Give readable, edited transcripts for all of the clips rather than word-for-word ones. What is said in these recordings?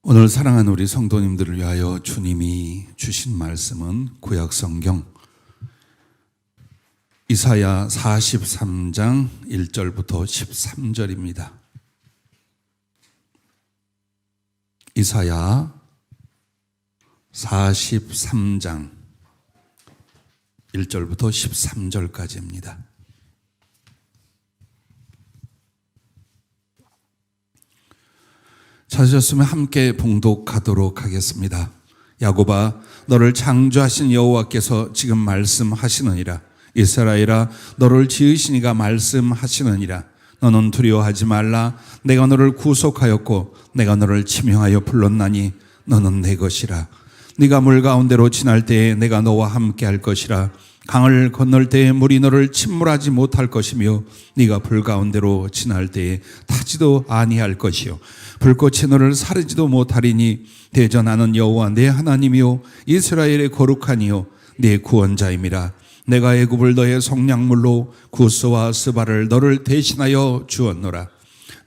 오늘 사랑하는 우리 성도님들을 위하여 주님이 주신 말씀은 구약성경 이사야 43장 1절부터 13절입니다. 이사야 43장 1절부터 13절까지입니다. 찾으셨으면 함께 봉독하도록 하겠습니다. 야곱아, 너를 창조하신 여호와께서 지금 말씀하시느니라. 이스라엘아, 너를 지으신 이가 말씀하시느니라. 너는 두려워하지 말라. 내가 너를 구속하였고 내가 너를 지명하여 불렀나니 너는 내 것이라. 네가 물 가운데로 지날 때에 내가 너와 함께 할 것이라. 강을 건널 때에 물이 너를 침몰하지 못할 것이며 네가 불 가운데로 지날 때에 타지도 아니할 것이요 불꽃이 너를 사르지도 못하리니 대저 나는 여호와 내 하나님이요 이스라엘의 거룩하니요 네 구원자임이라. 내가 애굽을 너의 성량물로 구스와 스바를 너를 대신하여 주었노라.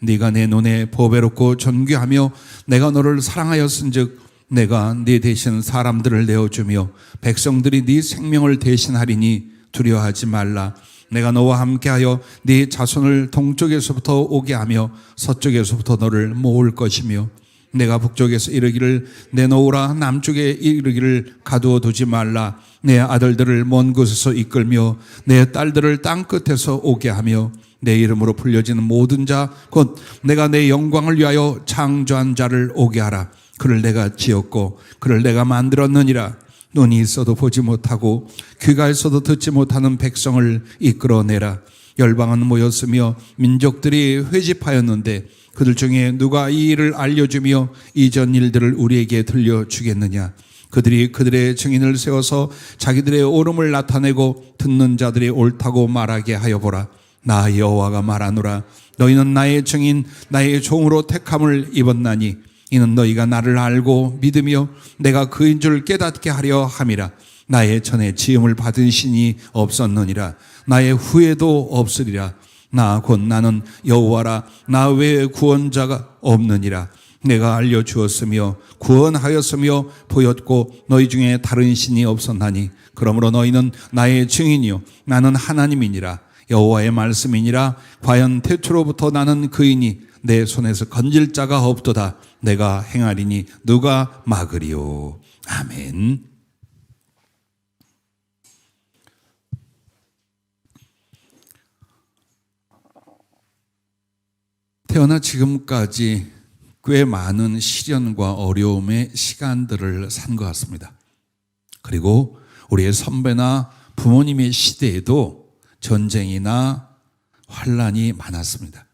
네가 내 눈에 보배롭고 존귀하며 내가 너를 사랑하였은즉 내가 네 대신 사람들을 내어주며 백성들이 네 생명을 대신하리니 두려워하지 말라. 내가 너와 함께하여 네 자손을 동쪽에서부터 오게 하며 서쪽에서부터 너를 모을 것이며 내가 북쪽에서 이르기를 내놓으라 남쪽에 이르기를 가두어 두지 말라. 내 아들들을 먼 곳에서 이끌며 내 딸들을 땅끝에서 오게 하며 내 이름으로 불려지는 모든 자 곧 내가 내 영광을 위하여 창조한 자를 오게 하라. 그를 내가 지었고 그를 내가 만들었느니라. 눈이 있어도 보지 못하고 귀가 있어도 듣지 못하는 백성을 이끌어내라. 열방은 모였으며 민족들이 회집하였는데 그들 중에 누가 이 일을 알려주며 이전 일들을 우리에게 들려주겠느냐. 그들이 그들의 증인을 세워서 자기들의 옳음을 나타내고 듣는 자들이 옳다고 말하게 하여 보라. 나 여호와가 말하노라. 너희는 나의 증인 나의 종으로 택함을 입었나니 이는 너희가 나를 알고 믿으며 내가 그인 줄 깨닫게 하려 함이라. 나의 전에 지음을 받은 신이 없었느니라. 나의 후에도 없으리라. 나 곧 나는 여호와라. 나 외에 구원자가 없느니라. 내가 알려주었으며 구원하였으며 보였고 너희 중에 다른 신이 없었나니 그러므로 너희는 나의 증인이요 나는 하나님이니라. 여호와의 말씀이니라. 과연 태초로부터 나는 그이니 내 손에서 건질 자가 없도다. 내가 행하리니 누가 막으리요. 아멘. 태어나 지금까지 꽤 많은 시련과 어려움의 시간들을 산 것 같습니다. 그리고 우리의 선배나 부모님의 시대에도 전쟁이나 환란이 많았습니다.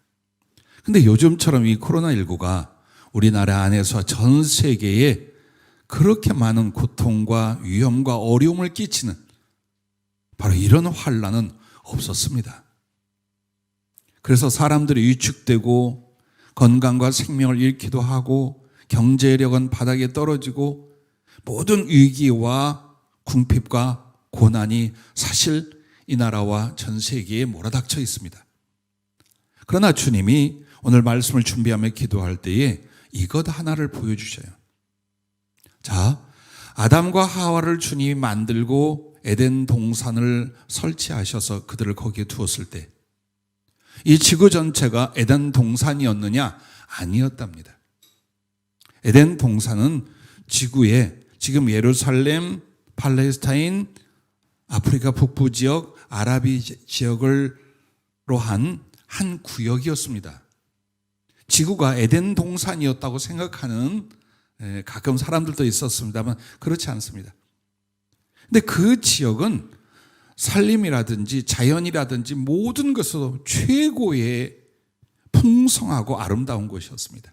근데 요즘처럼 이 코로나19가 우리나라 안에서 전 세계에 그렇게 많은 고통과 위험과 어려움을 끼치는 바로 이런 환란은 없었습니다. 그래서 사람들이 위축되고 건강과 생명을 잃기도 하고 경제력은 바닥에 떨어지고 모든 위기와 궁핍과 고난이 사실 이 나라와 전 세계에 몰아닥쳐 있습니다. 그러나 주님이 오늘 말씀을 준비하며 기도할 때에 이것 하나를 보여주셔요. 자, 아담과 하와를 주님이 만들고 에덴 동산을 설치하셔서 그들을 거기에 두었을 때 이 지구 전체가 에덴 동산이었느냐? 아니었답니다. 에덴 동산은 지구에 지금 예루살렘, 팔레스타인, 아프리카 북부 지역, 아라비 지역으로 한 구역이었습니다. 지구가 에덴 동산이었다고 생각하는 가끔 사람들도 있었습니다만 그렇지 않습니다. 근데 그 지역은 산림이라든지 자연이라든지 모든 것으로 최고의 풍성하고 아름다운 곳이었습니다.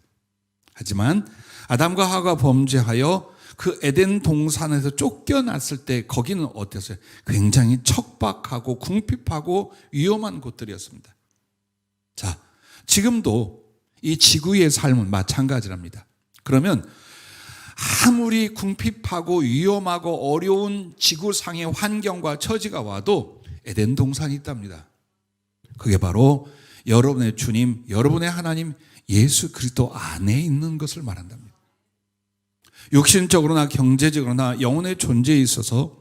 하지만 아담과 하와가 범죄하여 그 에덴 동산에서 쫓겨났을 때 거기는 어땠어요? 굉장히 척박하고 궁핍하고 위험한 곳들이었습니다. 자, 지금도 이 지구의 삶은 마찬가지랍니다. 그러면 아무리 궁핍하고 위험하고 어려운 지구상의 환경과 처지가 와도 에덴 동산이 있답니다. 그게 바로 여러분의 주님, 여러분의 하나님 예수 그리스도 안에 있는 것을 말한답니다. 육신적으로나 경제적으로나 영혼의 존재에 있어서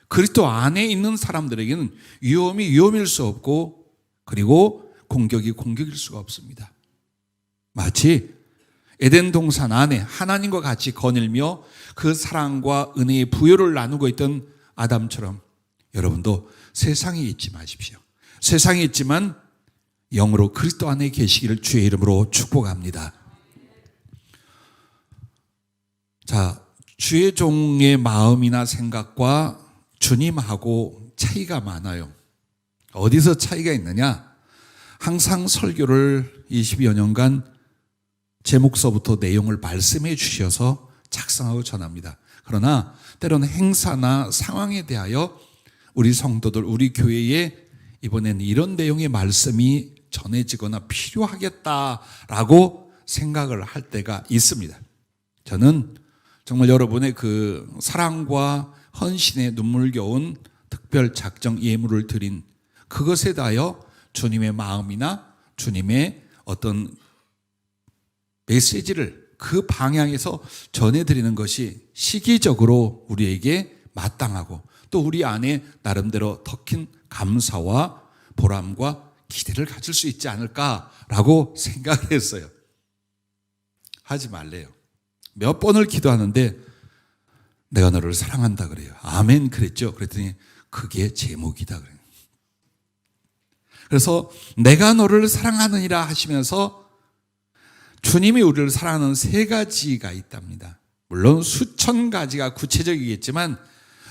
그리스도 안에 있는 사람들에게는 위험이 위험일 수 없고, 그리고 공격이 공격일 수가 없습니다. 마치 에덴 동산 안에 하나님과 같이 거닐며 그 사랑과 은혜의 부요를 나누고 있던 아담처럼 여러분도 세상에 있지 마십시오. 세상에 있지만 영으로 그리스도 안에 계시기를 주의 이름으로 축복합니다. 자, 주의 종의 마음이나 생각과 주님하고 차이가 많아요. 어디서 차이가 있느냐? 항상 설교를 20여 년간 제목서부터 내용을 말씀해 주셔서 작성하고 전합니다. 그러나 때로는 행사나 상황에 대하여 우리 성도들, 우리 교회에 이번에는 이런 내용의 말씀이 전해지거나 필요하겠다라고 생각을 할 때가 있습니다. 저는 정말 여러분의 그 사랑과 헌신의 눈물겨운 특별 작정 예물을 드린 그것에 대하여 주님의 마음이나 주님의 어떤 메시지를 그 방향에서 전해드리는 것이 시기적으로 우리에게 마땅하고 또 우리 안에 나름대로 더 큰 감사와 보람과 기대를 가질 수 있지 않을까라고 생각을 했어요. 하지 말래요. 몇 번을 기도하는데 내가 너를 사랑한다 그래요. 아멘 그랬죠. 그랬더니 그게 제목이다 그래요. 그래서 내가 너를 사랑하느니라 하시면서 주님이 우리를 사랑하는 세 가지가 있답니다. 물론 수천 가지가 구체적이겠지만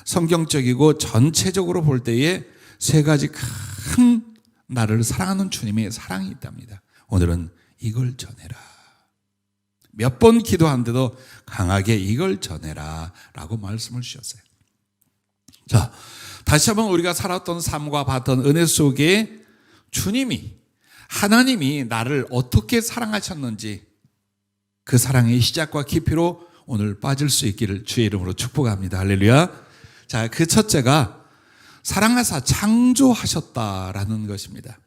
성경적이고 전체적으로 볼 때에 세 가지 큰 나를 사랑하는 주님의 사랑이 있답니다. 오늘은 이걸 전해라. 몇 번 기도하는데도 강하게 이걸 전해라 라고 말씀을 주셨어요. 자, 다시 한번 우리가 살았던 삶과 봤던 은혜 속에 주님이, 하나님이 나를 어떻게 사랑하셨는지 그 사랑의 시작과 깊이로 오늘 빠질 수 있기를 주의 이름으로 축복합니다. 할렐루야. 자, 그 첫째가 사랑하사 창조하셨다라는 것입니다.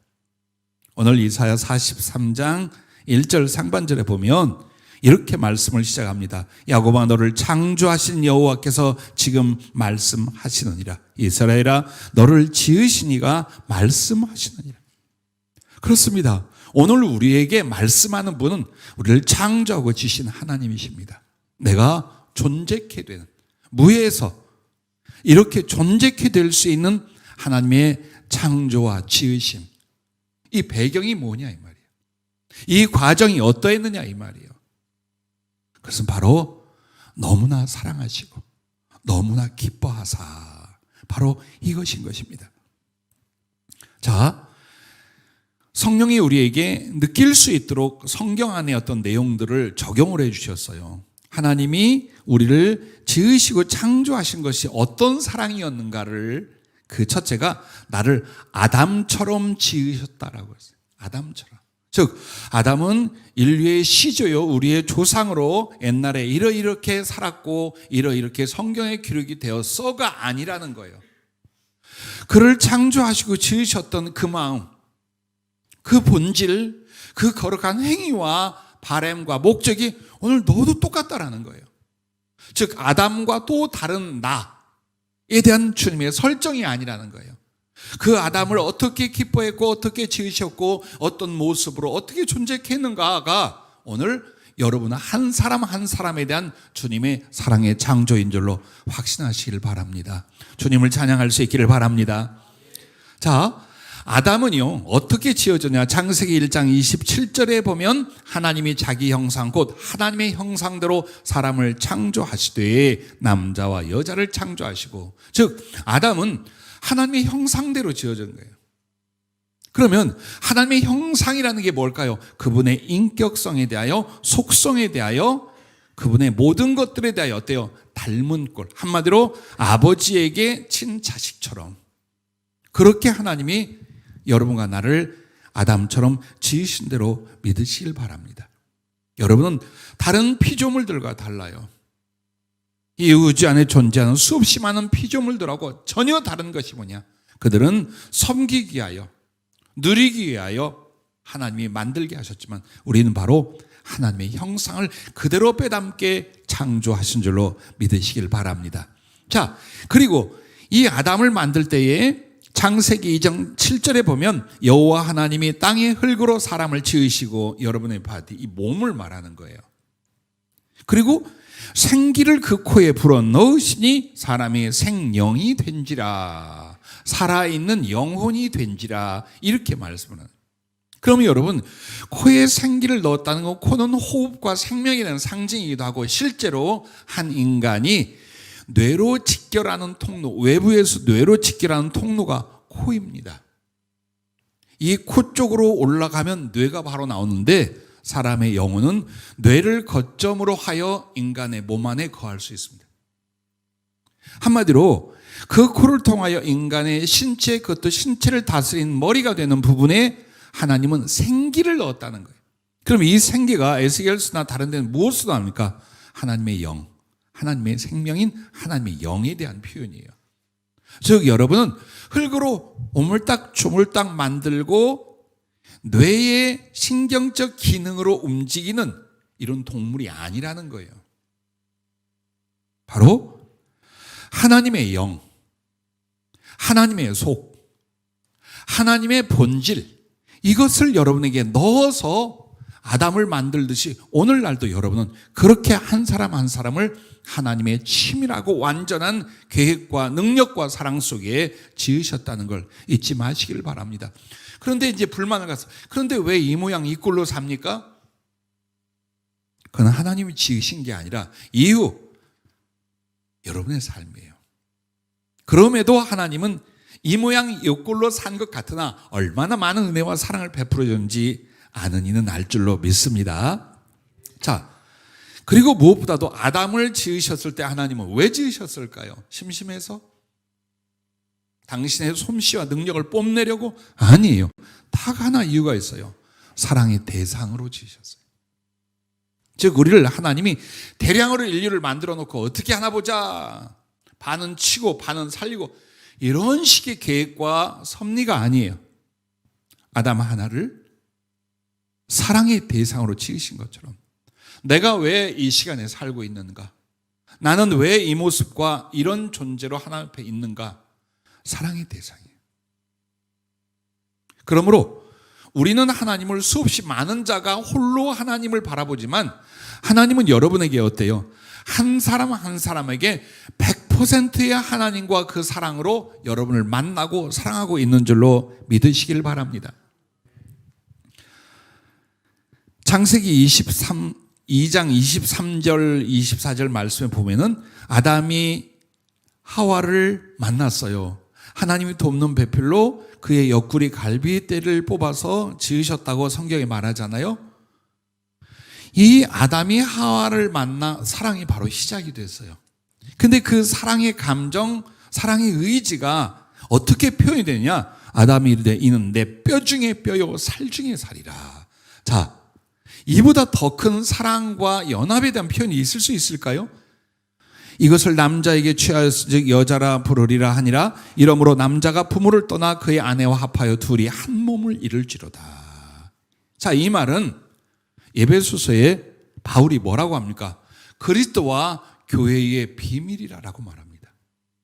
오늘 이사야 43장 1절 상반절에 보면 이렇게 말씀을 시작합니다. 야곱아 너를 창조하신 여호와께서 지금 말씀하시느니라. 이스라엘아 너를 지으신 이가 말씀하시느니라. 그렇습니다. 오늘 우리에게 말씀하는 분은 우리를 창조하고 지신 하나님이십니다. 내가 존재케 되는, 무에서 이렇게 존재케 될 수 있는 하나님의 창조와 지으심, 이 배경이 뭐냐 이 말이에요. 이 과정이 어떠했느냐 이 말이에요. 그것은 바로 너무나 사랑하시고 너무나 기뻐하사, 바로 이것인 것입니다. 자, 성령이 우리에게 느낄 수 있도록 성경 안에 어떤 내용들을 적용을 해 주셨어요. 하나님이 우리를 지으시고 창조하신 것이 어떤 사랑이었는가를, 그 첫째가 나를 아담처럼 지으셨다라고 했어요. 아담처럼. 즉 아담은 인류의 시조요, 우리의 조상으로 옛날에 이렇게 살았고 이렇게 성경에 기록이 되었어가 아니라는 거예요. 그를 창조하시고 지으셨던 그 마음, 그 본질, 그 거룩한 행위와 바램과 목적이 오늘 너도 똑같다라는 거예요. 즉 아담과 또 다른 나에 대한 주님의 설정이 아니라는 거예요. 그 아담을 어떻게 기뻐했고 어떻게 지으셨고 어떤 모습으로 어떻게 존재케 했는가가 오늘 여러분 한 사람 한 사람에 대한 주님의 사랑의 창조인 줄로 확신하시길 바랍니다. 주님을 찬양할 수 있기를 바랍니다. 자, 아담은요 어떻게 지어졌냐? 창세기 1장 27절에 보면 하나님이 자기 형상 곧 하나님의 형상대로 사람을 창조하시되 남자와 여자를 창조하시고, 즉 아담은 하나님의 형상대로 지어진 거예요. 그러면 하나님의 형상이라는 게 뭘까요? 그분의 인격성에 대하여, 속성에 대하여, 그분의 모든 것들에 대하여 어때요? 닮은 꼴, 한마디로 아버지에게 친자식처럼 그렇게 하나님이 여러분과 나를 아담처럼 지으신 대로 믿으시길 바랍니다. 여러분은 다른 피조물들과 달라요. 이 우주 안에 존재하는 수없이 많은 피조물들하고 전혀 다른 것이 뭐냐? 그들은 섬기기 위하여, 누리기 위하여 하나님이 만들게 하셨지만 우리는 바로 하나님의 형상을 그대로 빼닮게 창조하신 줄로 믿으시길 바랍니다. 자, 그리고 이 아담을 만들 때에 창세기 2장 7절에 보면 여호와 하나님이 땅의 흙으로 사람을 지으시고, 여러분의 바디, 이 몸을 말하는 거예요. 그리고 생기를 그 코에 불어넣으시니 사람이 생령이 된지라, 살아있는 영혼이 된지라, 이렇게 말씀을 합니다. 그러면 여러분, 코에 생기를 넣었다는 건, 코는 호흡과 생명에 대한 상징이기도 하고, 실제로 한 인간이 뇌로 직결하는 통로, 외부에서 뇌로 직결하는 통로가 코입니다. 이 코 쪽으로 올라가면 뇌가 바로 나오는데, 사람의 영혼은 뇌를 거점으로 하여 인간의 몸 안에 거할 수 있습니다. 한마디로 그 코를 통하여 인간의 신체, 그것도 신체를 다스리는 머리가 되는 부분에 하나님은 생기를 넣었다는 거예요. 그럼 이 생기가 에스겔서나 다른 데는 무엇으로 나옵니까? 하나님의 영, 하나님의 생명인 하나님의 영에 대한 표현이에요. 즉 여러분은 흙으로 오물딱 만들고 뇌의 신경적 기능으로 움직이는 이런 동물이 아니라는 거예요. 바로 하나님의 영, 하나님의 속, 하나님의 본질, 이것을 여러분에게 넣어서 아담을 만들듯이 오늘날도 여러분은 그렇게 한 사람 한 사람을 하나님의 치밀하고 완전한 계획과 능력과 사랑 속에 지으셨다는 걸 잊지 마시길 바랍니다. 그런데 이제 불만을 가서, 그런데 왜 이 모양 이 꼴로 삽니까? 그건 하나님이 지으신 게 아니라 이후 여러분의 삶이에요. 그럼에도 하나님은 이 모양 이 꼴로 산 것 같으나 얼마나 많은 은혜와 사랑을 베풀어 줬는지 아는 이는 알 줄로 믿습니다. 자, 그리고 무엇보다도 아담을 지으셨을 때 하나님은 왜 지으셨을까요? 심심해서? 당신의 솜씨와 능력을 뽐내려고? 아니에요. 딱 하나 이유가 있어요. 사랑의 대상으로 지으셨어요. 즉 우리를 하나님이 대량으로 인류를 만들어 놓고 어떻게 하나 보자, 반은 치고 반은 살리고, 이런 식의 계획과 섭리가 아니에요. 아담 하나를 사랑의 대상으로 지으신 것처럼 내가 왜 이 시간에 살고 있는가? 나는 왜 이 모습과 이런 존재로 하나님 앞에 있는가? 사랑의 대상이에요. 그러므로 우리는 하나님을 수없이 많은 자가 홀로 하나님을 바라보지만 하나님은 여러분에게 어때요? 한 사람 한 사람에게 100%의 하나님과 그 사랑으로 여러분을 만나고 사랑하고 있는 줄로 믿으시길 바랍니다. 창세기 2장 23절 24절 말씀에 보면은 아담이 하와를 만났어요. 하나님이 돕는 배필로 그의 옆구리 갈비뼈를 뽑아서 지으셨다고 성경에 말하잖아요. 이 아담이 하와를 만나 사랑이 바로 시작이 됐어요. 근데 그 사랑의 감정, 사랑의 의지가 어떻게 표현이 되느냐? 아담이 이르되 이는 내 뼈 중에 뼈요 살 중에 살이라. 자, 이보다 더 큰 사랑과 연합에 대한 표현이 있을 수 있을까요? 이것을 남자에게 취하였으 즉 여자라 부르리라 하니라. 이러므로 남자가 부모를 떠나 그의 아내와 합하여 둘이 한 몸을 이룰지로다. 자, 이 말은 에베소서에 바울이 뭐라고 합니까? 그리스도와 교회의 비밀이라고 말합니다.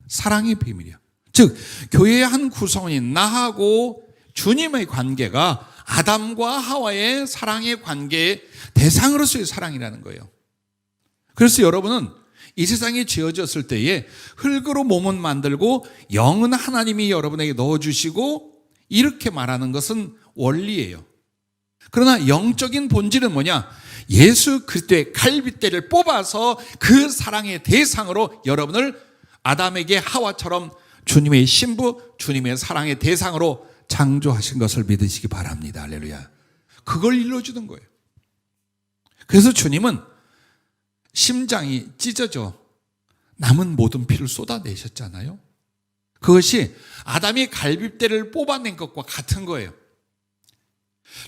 사랑의 비밀이야. 즉 교회의 한 구성원인 나하고 주님의 관계가 아담과 하와의 사랑의 관계의 대상으로서의 사랑이라는 거예요. 그래서 여러분은 이 세상에 지어졌을 때에 흙으로 몸은 만들고 영은 하나님이 여러분에게 넣어주시고 이렇게 말하는 것은 원리예요. 그러나 영적인 본질은 뭐냐? 예수 그리스도의 갈빗대를 뽑아서 그 사랑의 대상으로 여러분을 아담에게 하와처럼 주님의 신부, 주님의 사랑의 대상으로 창조하신 것을 믿으시기 바랍니다. 할렐루야. 그걸 일러주는 거예요. 그래서 주님은 심장이 찢어져 남은 모든 피를 쏟아내셨잖아요. 그것이 아담이 갈빗대를 뽑아낸 것과 같은 거예요.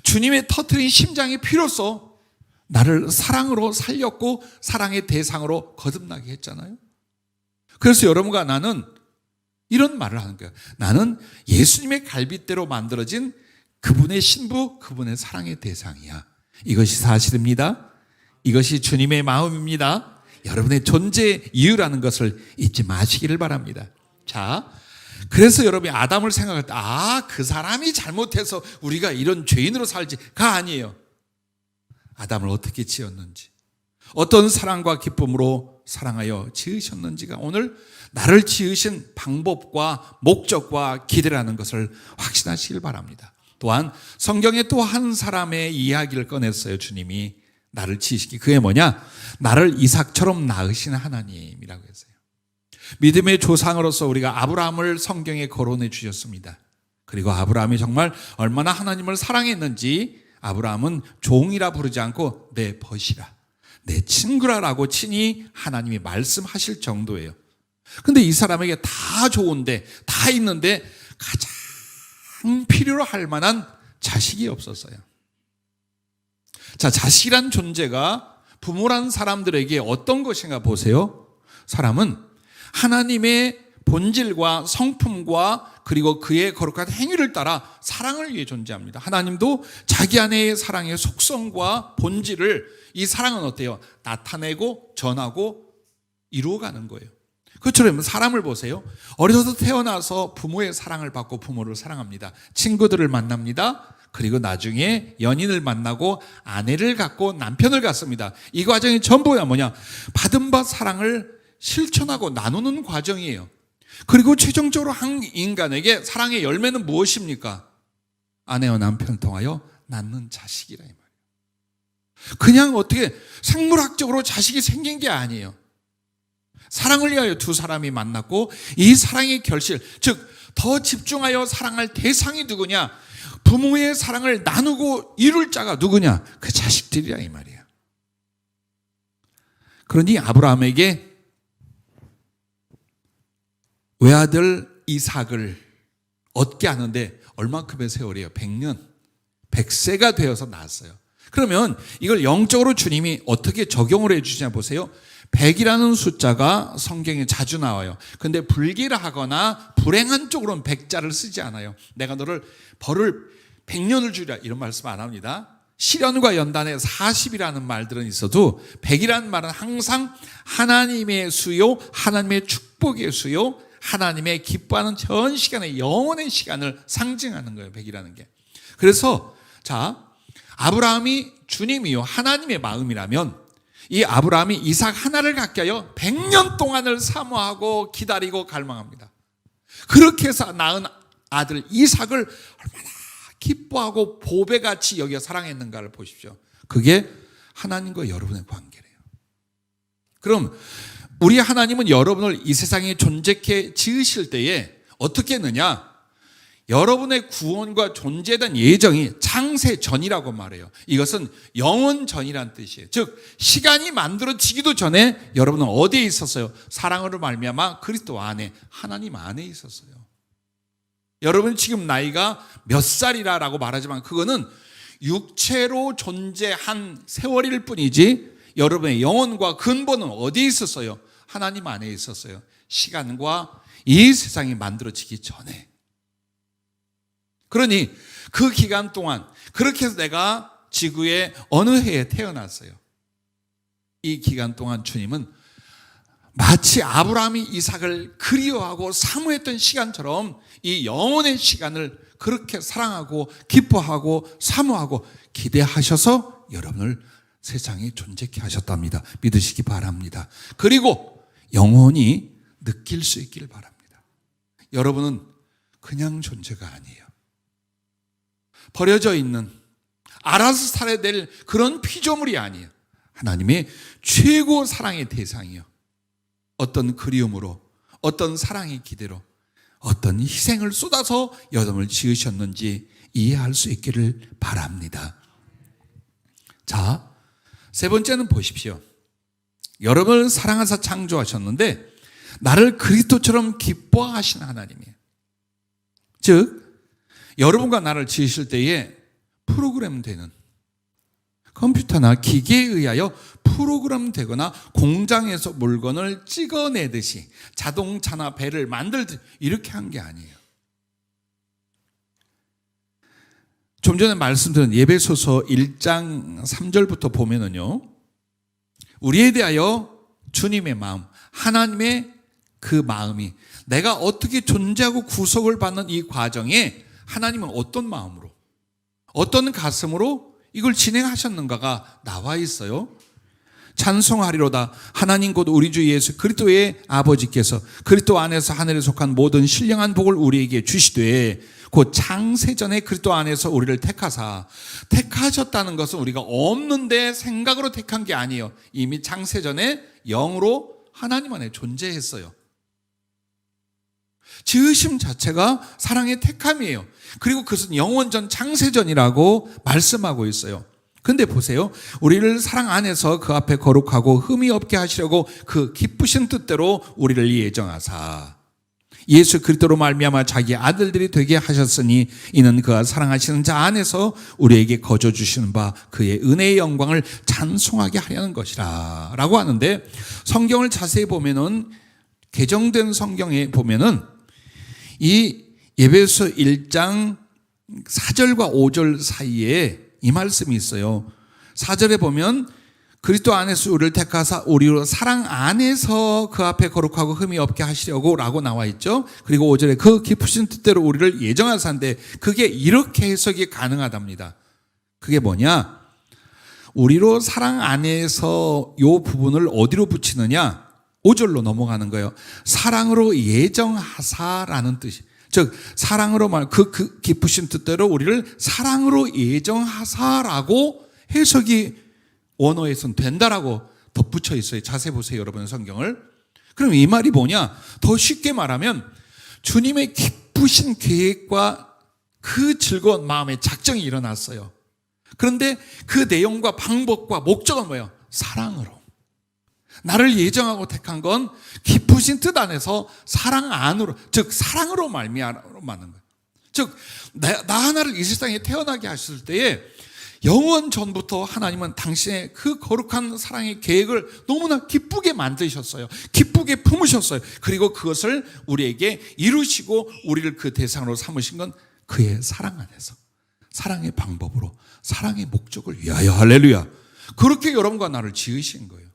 주님의 터트린 심장의 피로써 나를 사랑으로 살렸고 사랑의 대상으로 거듭나게 했잖아요. 그래서 여러분과 나는 이런 말을 하는 거예요. 나는 예수님의 갈빗대로 만들어진 그분의 신부, 그분의 사랑의 대상이야. 이것이 사실입니다. 이것이 주님의 마음입니다. 여러분의 존재 이유라는 것을 잊지 마시기를 바랍니다. 자, 그래서 여러분이 아담을 생각할 때 그 사람이 잘못해서 우리가 이런 죄인으로 살지가 아니에요. 아담을 어떻게 지었는지, 어떤 사랑과 기쁨으로 사랑하여 지으셨는지가 오늘 나를 지으신 방법과 목적과 기대라는 것을 확신하시길 바랍니다. 또한 성경에 또 한 사람의 이야기를 꺼냈어요. 주님이 나를 지으시기, 그게 뭐냐? 나를 이삭처럼 낳으신 하나님이라고 했어요. 믿음의 조상으로서 우리가 아브라함을 성경에 거론해 주셨습니다. 그리고 아브라함이 정말 얼마나 하나님을 사랑했는지 아브라함은 종이라 부르지 않고 내 벗이라, 내 친구라라고 친히 하나님이 말씀하실 정도예요. 근데 이 사람에게 다 좋은데, 다 있는데 가장 필요로 할 만한 자식이 없었어요. 자, 자식이란 존재가 부모란 사람들에게 어떤 것인가 보세요. 사람은 하나님의 본질과 성품과 그리고 그의 거룩한 행위를 따라 사랑을 위해 존재합니다. 하나님도 자기 안의 사랑의 속성과 본질을, 이 사랑은 어때요? 나타내고 전하고 이루어가는 거예요. 그처럼 사람을 보세요. 어려서 태어나서 부모의 사랑을 받고 부모를 사랑합니다. 친구들을 만납니다. 그리고 나중에 연인을 만나고 아내를 갖고 남편을 갖습니다. 이 과정이 전부가 뭐냐? 받은 바 사랑을 실천하고 나누는 과정이에요. 그리고 최종적으로 한 인간에게 사랑의 열매는 무엇입니까? 아내와 남편을 통하여 낳는 자식이라 이 말이에요. 그냥 어떻게 생물학적으로 자식이 생긴 게 아니에요. 사랑을 위하여 두 사람이 만났고 이 사랑의 결실, 즉 더 집중하여 사랑할 대상이 누구냐? 부모의 사랑을 나누고 이룰 자가 누구냐? 그 자식들이라 이 말이에요. 그러니 아브라함에게 외아들 이삭을 얻게 하는데 얼마큼의 세월이에요? 100년, 100세가 되어서 낳았어요. 그러면 이걸 영적으로 주님이 어떻게 적용을 해 주시냐 보세요. 100이라는 숫자가 성경에 자주 나와요. 근데 불길하거나 불행한 쪽으로는 100자를 쓰지 않아요. 내가 너를 벌을 100년을 주리라 이런 말씀 안 합니다. 시련과 연단에 40이라는 말들은 있어도 100이라는 말은 항상 하나님의 수요, 하나님의 축복의 수요, 하나님의 기뻐하는 전 시간의 영원의 시간을 상징하는 거예요. 100이라는 게. 그래서 자, 아브라함이 주님이요 하나님의 마음이라면 이 아브라함이 이삭 하나를 갖게 하여 100년 동안을 사모하고 기다리고 갈망합니다. 그렇게 해서 낳은 아들 이삭을 얼마나 기뻐하고 보배같이 여겨 사랑했는가를 보십시오. 그게 하나님과 여러분의 관계래요. 그럼 우리 하나님은 여러분을 이 세상에 존재케 지으실 때에 어떻게 했느냐? 여러분의 구원과 존재에 대한 예정이 창세 전이라고 말해요. 이것은 영원 전이란 뜻이에요. 즉 시간이 만들어지기도 전에 여러분은 어디에 있었어요? 사랑으로 말미암아 그리스도 안에, 하나님 안에 있었어요. 여러분 지금 나이가 몇 살이라고 말하지만 그거는 육체로 존재한 세월일 뿐이지 여러분의 영혼과 근본은 어디에 있었어요? 하나님 안에 있었어요. 시간과 이 세상이 만들어지기 전에. 그러니 그 기간 동안 그렇게 해서 내가 지구의 어느 해에 태어났어요. 이 기간 동안 주님은 마치 아브라함이 이삭을 그리워하고 사모했던 시간처럼 이 영원의 시간을 그렇게 사랑하고 기뻐하고 사모하고 기대하셔서 여러분을 세상에 존재케 하셨답니다. 믿으시기 바랍니다. 그리고 영원히 느낄 수 있기를 바랍니다. 여러분은 그냥 존재가 아니에요. 버려져 있는, 알아서 살아야 될 그런 피조물이 아니에요. 하나님의 최고 사랑의 대상이요. 어떤 그리움으로, 어떤 사랑의 기대로, 어떤 희생을 쏟아서 여러분을 지으셨는지 이해할 수 있기를 바랍니다. 자, 세 번째는 보십시오. 여러분을 사랑하사 창조하셨는데 나를 그리스도처럼 기뻐하신 하나님이에요. 즉 여러분과 나를 지으실 때에 프로그램되는 컴퓨터나 기계에 의하여 프로그램되거나 공장에서 물건을 찍어내듯이 자동차나 배를 만들듯이 이렇게 한 게 아니에요. 좀 전에 말씀드린 에베소서 1장 3절부터 보면은요, 우리에 대하여 주님의 마음, 하나님의 그 마음이, 내가 어떻게 존재하고 구속을 받는 이 과정에 하나님은 어떤 마음으로, 어떤 가슴으로 이걸 진행하셨는가가 나와 있어요. 찬송하리로다. 하나님 곧 우리 주 예수 그리스도의 아버지께서 그리스도 안에서 하늘에 속한 모든 신령한 복을 우리에게 주시되, 곧 창세전에 그리스도 안에서 우리를 택하셨다는 것은 우리가 없는데 생각으로 택한 게 아니에요. 이미 창세전에 영으로 하나님 안에 존재했어요. 지으심 자체가 사랑의 택함이에요. 그리고 그것은 영원전 창세전이라고 말씀하고 있어요. 근데 보세요. 우리를 사랑 안에서 그 앞에 거룩하고 흠이 없게 하시려고 그 기쁘신 뜻대로 우리를 예정하사 예수 그리스도로 말미암아 자기 아들들이 되게 하셨으니 이는 그가 사랑하시는 자 안에서 우리에게 거저 주시는 바 그의 은혜의 영광을 찬송하게 하려는 것이라 라고 하는데, 성경을 자세히 보면은, 개정된 성경에 보면은 이 에베소 1장 4절과 5절 사이에 이 말씀이 있어요. 4절에 보면 그리스도 안에서 우리를 택하사 우리로 사랑 안에서 그 앞에 거룩하고 흠이 없게 하시려고 라고 나와 있죠. 그리고 5절에 그 깊으신 뜻대로 우리를 예정하사인데, 그게 이렇게 해석이 가능하답니다. 그게 뭐냐? 우리로 사랑 안에서 이 부분을 어디로 붙이느냐? 5절로 넘어가는 거예요. 사랑으로 예정하사라는 뜻이, 즉 사랑으로 그 깊으신 뜻대로 우리를 사랑으로 예정하사라고 해석이 원어에서는 된다라고 덧붙여 있어요. 자세히 보세요, 여러분 성경을. 그럼 이 말이 뭐냐? 더 쉽게 말하면 주님의 기쁘신 계획과 그 즐거운 마음의 작정이 일어났어요. 그런데 그 내용과 방법과 목적은 뭐예요? 사랑으로. 나를 예정하고 택한 건 기쁘신 뜻 안에서 사랑 안으로, 즉 사랑으로 말미암는 거예요. 즉 나 하나를 이 세상에 태어나게 하실 때에 영원 전부터 하나님은 당신의 그 거룩한 사랑의 계획을 너무나 기쁘게 만드셨어요. 기쁘게 품으셨어요. 그리고 그것을 우리에게 이루시고 우리를 그 대상으로 삼으신 건 그의 사랑 안에서, 사랑의 방법으로, 사랑의 목적을 위하여. 할렐루야. 그렇게 여러분과 나를 지으신 거예요.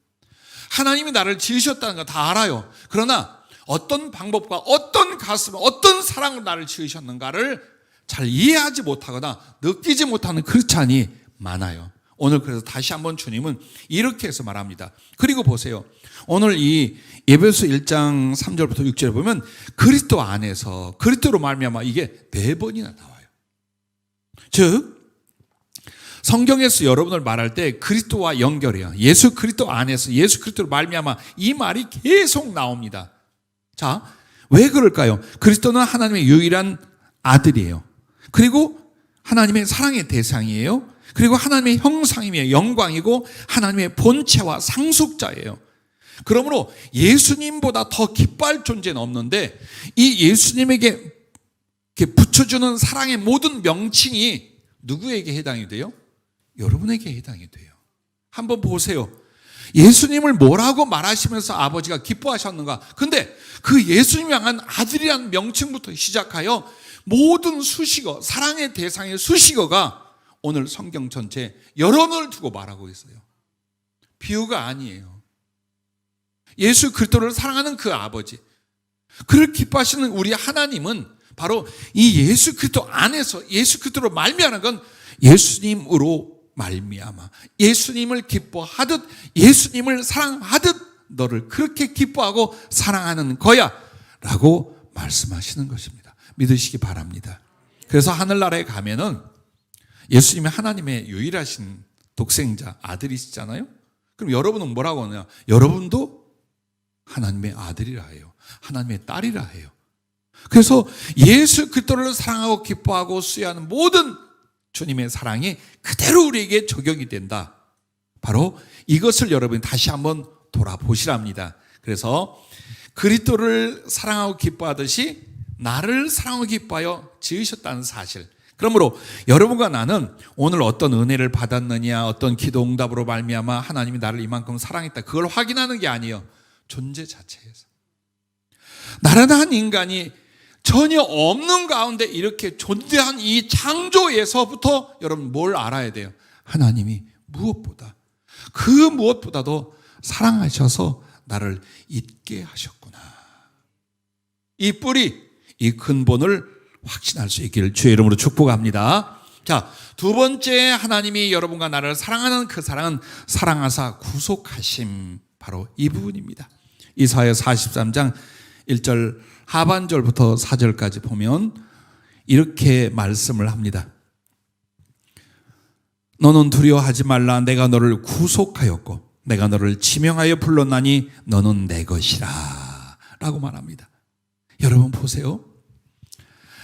하나님이 나를 지으셨다는 거 다 알아요. 그러나 어떤 방법과 어떤 가슴, 어떤 사랑으로 나를 지으셨는가를 잘 이해하지 못하거나 느끼지 못하는 크리스찬이 많아요. 오늘 그래서 다시 한번 주님은 이렇게 해서 말합니다. 그리고 보세요. 오늘 이 에베소 1장 3절부터 6절에 보면 그리스도 안에서, 그리스도로 말미암아, 이게 4번이나 나와요. 즉 성경에서 여러분을 말할 때 그리스도와 연결해요. 예수 그리스도 안에서, 예수 그리스도로 말미암아, 이 말이 계속 나옵니다. 자, 왜 그럴까요? 그리스도는 하나님의 유일한 아들이에요. 그리고 하나님의 사랑의 대상이에요. 그리고 하나님의 형상이며 영광이고 하나님의 본체와 상속자예요. 그러므로 예수님보다 더 기뻐할 존재는 없는데, 이 예수님에게 붙여주는 사랑의 모든 명칭이 누구에게 해당이 돼요? 여러분에게 해당이 돼요. 한번 보세요. 예수님을 뭐라고 말하시면서 아버지가 기뻐하셨는가? 근데 그 예수님 향한 아들이라는 명칭부터 시작하여 모든 수식어, 사랑의 대상의 수식어가 오늘 성경 전체에 여론을 두고 말하고 있어요. 비유가 아니에요. 예수 그리스도를 사랑하는 그 아버지, 그를 기뻐하시는 우리 하나님은 바로 이 예수 그리스도 안에서, 예수 그리스도로 말미암는 건 예수님으로 말미암아, 예수님을 기뻐하듯, 예수님을 사랑하듯 너를 그렇게 기뻐하고 사랑하는 거야 라고 말씀하시는 것입니다. 믿으시기 바랍니다. 그래서 하늘나라에 가면은 예수님이 하나님의 유일하신 독생자 아들이시잖아요. 그럼 여러분은 뭐라고 하냐? 여러분도 하나님의 아들이라 해요. 하나님의 딸이라 해요. 그래서 예수 그리스도를 사랑하고 기뻐하고 수여하는 모든 주님의 사랑이 그대로 우리에게 적용이 된다. 바로 이것을 여러분이 다시 한번 돌아보시랍니다. 그래서 그리스도를 사랑하고 기뻐하듯이 나를 사랑하고 기뻐하여 지으셨다는 사실. 그러므로 여러분과 나는 오늘 어떤 은혜를 받았느냐, 어떤 기도 응답으로 말미암아 하나님이 나를 이만큼 사랑했다, 그걸 확인하는 게 아니에요. 존재 자체에서 나라는 한 인간이 전혀 없는 가운데 이렇게 존재한 이 창조에서부터 여러분 뭘 알아야 돼요? 하나님이 그 무엇보다도 사랑하셔서 나를 있게 하셨구나. 이 뿌리, 이 근본을 확신할 수 있기를 주의 이름으로 축복합니다. 자, 두 번째, 하나님이 여러분과 나를 사랑하는 그 사랑은 사랑하사 구속하심, 바로 이 부분입니다. 이사야 43장 1절 하반절부터 4절까지 보면 이렇게 말씀을 합니다. 너는 두려워하지 말라. 내가 너를 구속하였고 내가 너를 지명하여 불렀나니 너는 내 것이라 라고 말합니다. 여러분 보세요.